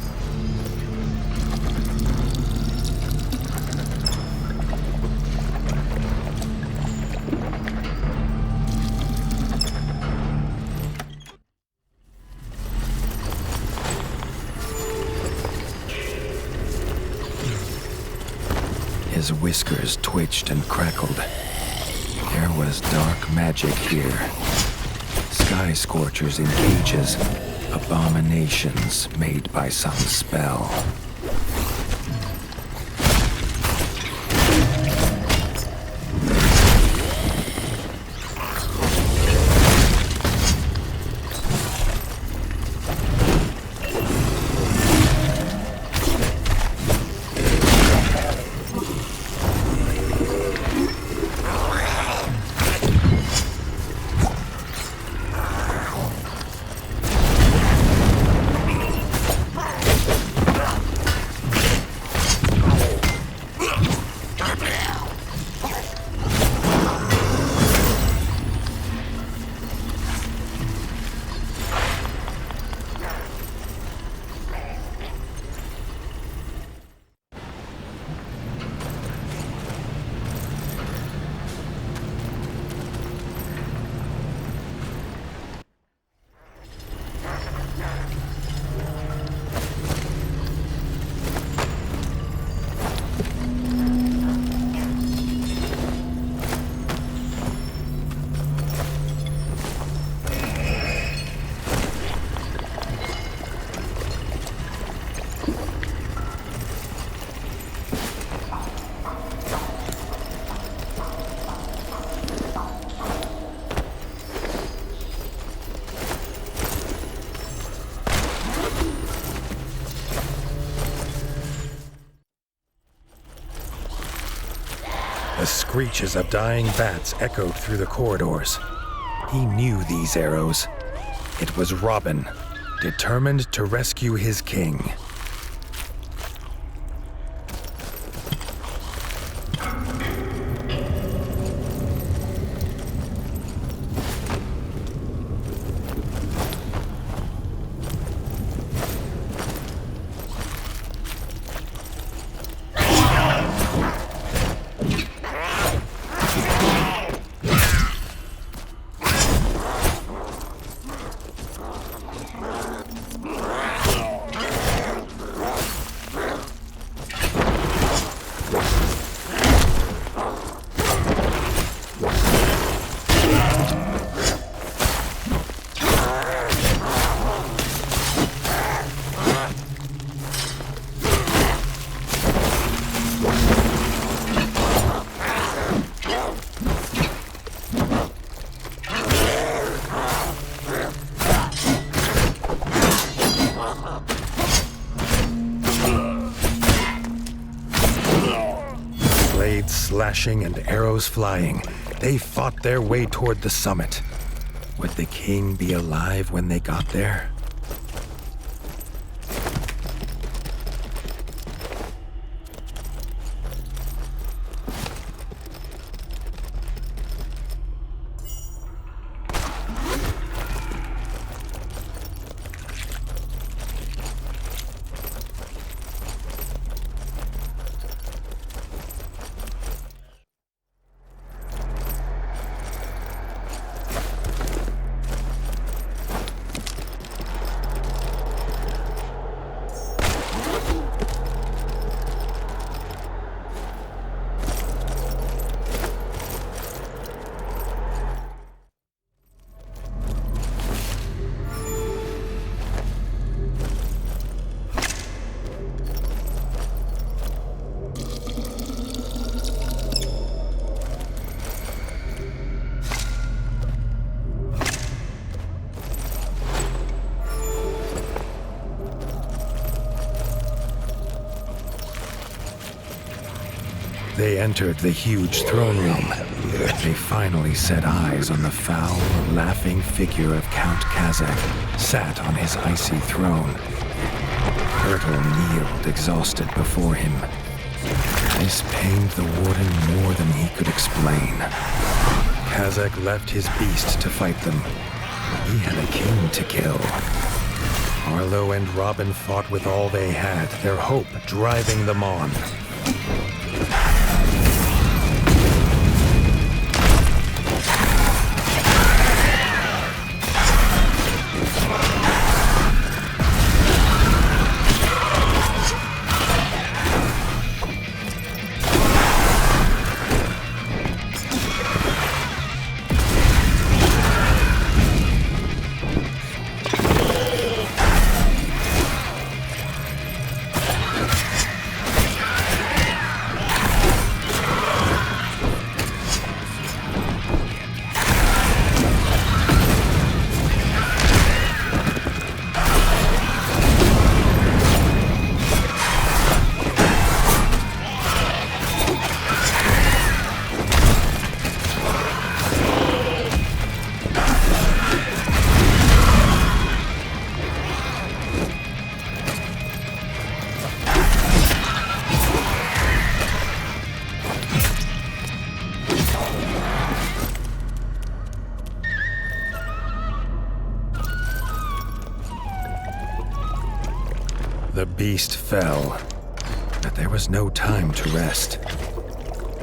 His whiskers twitched and crackled. There was dark magic here. Sky scorchers in cages, abominations made by some spell. The screeches of dying bats echoed through the corridors. He knew these arrows. It was Robin, determined to rescue his king. Slashing and arrows flying, they fought their way toward the summit. Would the king be alive when they got there? they entered the huge throne room, they finally set eyes on the foul, laughing figure of Count Kazakh, sat on his icy throne. Bertel kneeled exhausted before him. This pained the warden more than he could explain. Kazakh left his beast to fight them. He had a king to kill. Arlo and Robin fought with all they had, their hope driving them on. The beast fell, but there was no time to rest.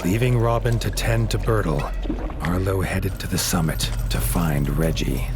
Leaving Robin to tend to Bertel, Arlo headed to the summit to find Reggie.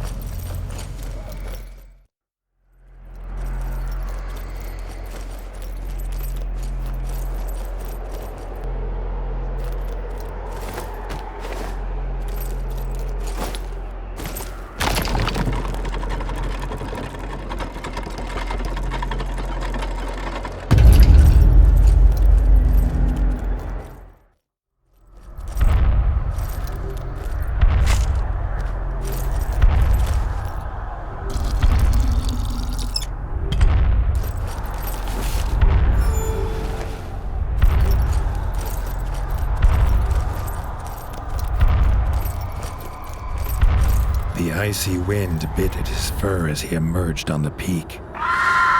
The icy wind bit at his fur as he emerged on the peak.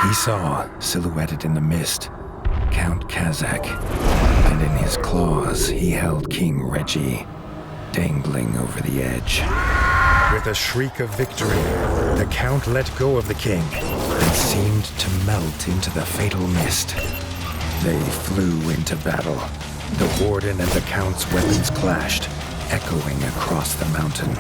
He saw, silhouetted in the mist, Count Kazakh, and in his claws he held King Reggie, dangling over the edge. With a shriek of victory, the Count let go of the king and seemed to melt into the fatal mist. They flew into battle. The warden and the Count's weapons clashed, echoing across the mountain.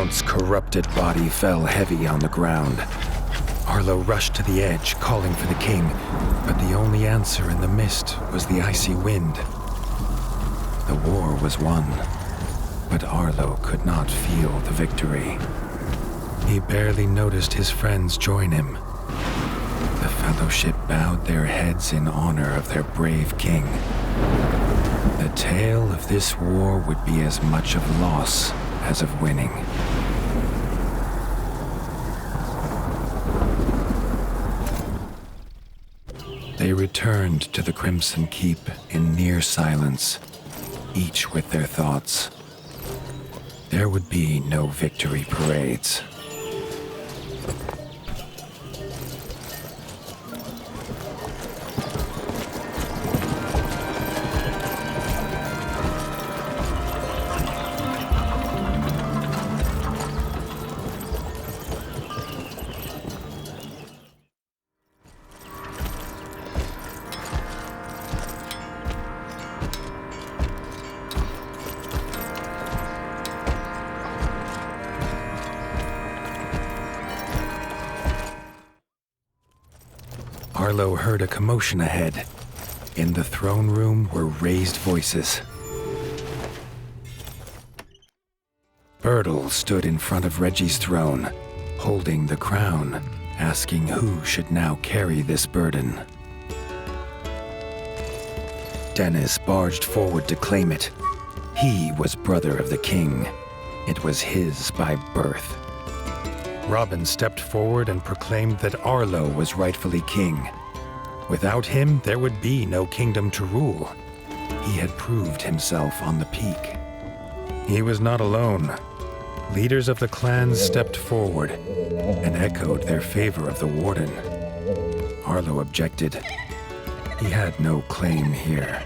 Count's corrupted body fell heavy on the ground. Arlo rushed to the edge, calling for the king, but the only answer in the mist was the icy wind. The war was won, but Arlo could not feel the victory. He barely noticed his friends join him. The fellowship bowed their heads in honor of their brave king. The tale of this war would be as much of loss as of winning. They returned to the Crimson Keep in near silence, each with their thoughts. There would be no victory parades. Arlo heard a commotion ahead. In the throne room were raised voices. Bertel stood in front of Reggie's throne, holding the crown, asking who should now carry this burden. Dennis barged forward to claim it. He was brother of the king. It was his by birth. Robin stepped forward and proclaimed that Arlo was rightfully king. Without him, there would be no kingdom to rule. He had proved himself on the peak. He was not alone. Leaders of the clans stepped forward and echoed their favor of the warden. Arlo objected. He had no claim here.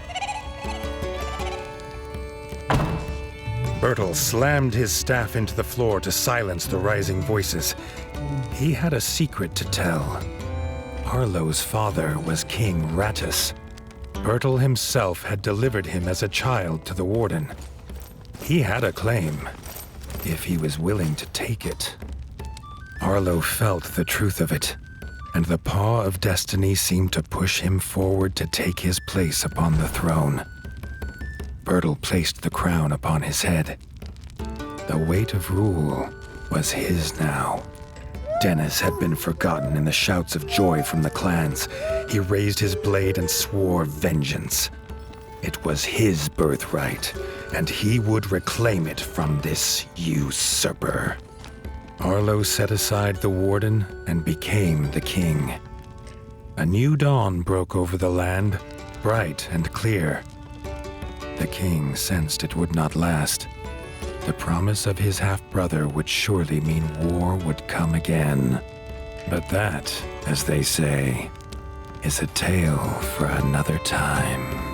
Bertel slammed his staff into the floor to silence the rising voices. He had a secret to tell. Arlo's father was King Rattus. Bertel himself had delivered him as a child to the warden. He had a claim, if he was willing to take it. Arlo felt the truth of it, and the paw of destiny seemed to push him forward to take his place upon the throne. Bertel placed the crown upon his head. The weight of rule was his now. Dennis had been forgotten in the shouts of joy from the clans. He raised his blade and swore vengeance. It was his birthright, and he would reclaim it from this usurper. Arlo set aside the warden and became the king. A new dawn broke over the land, bright and clear. The king sensed it would not last. The promise of his half-brother would surely mean war would come again. But that, as they say, is a tale for another time.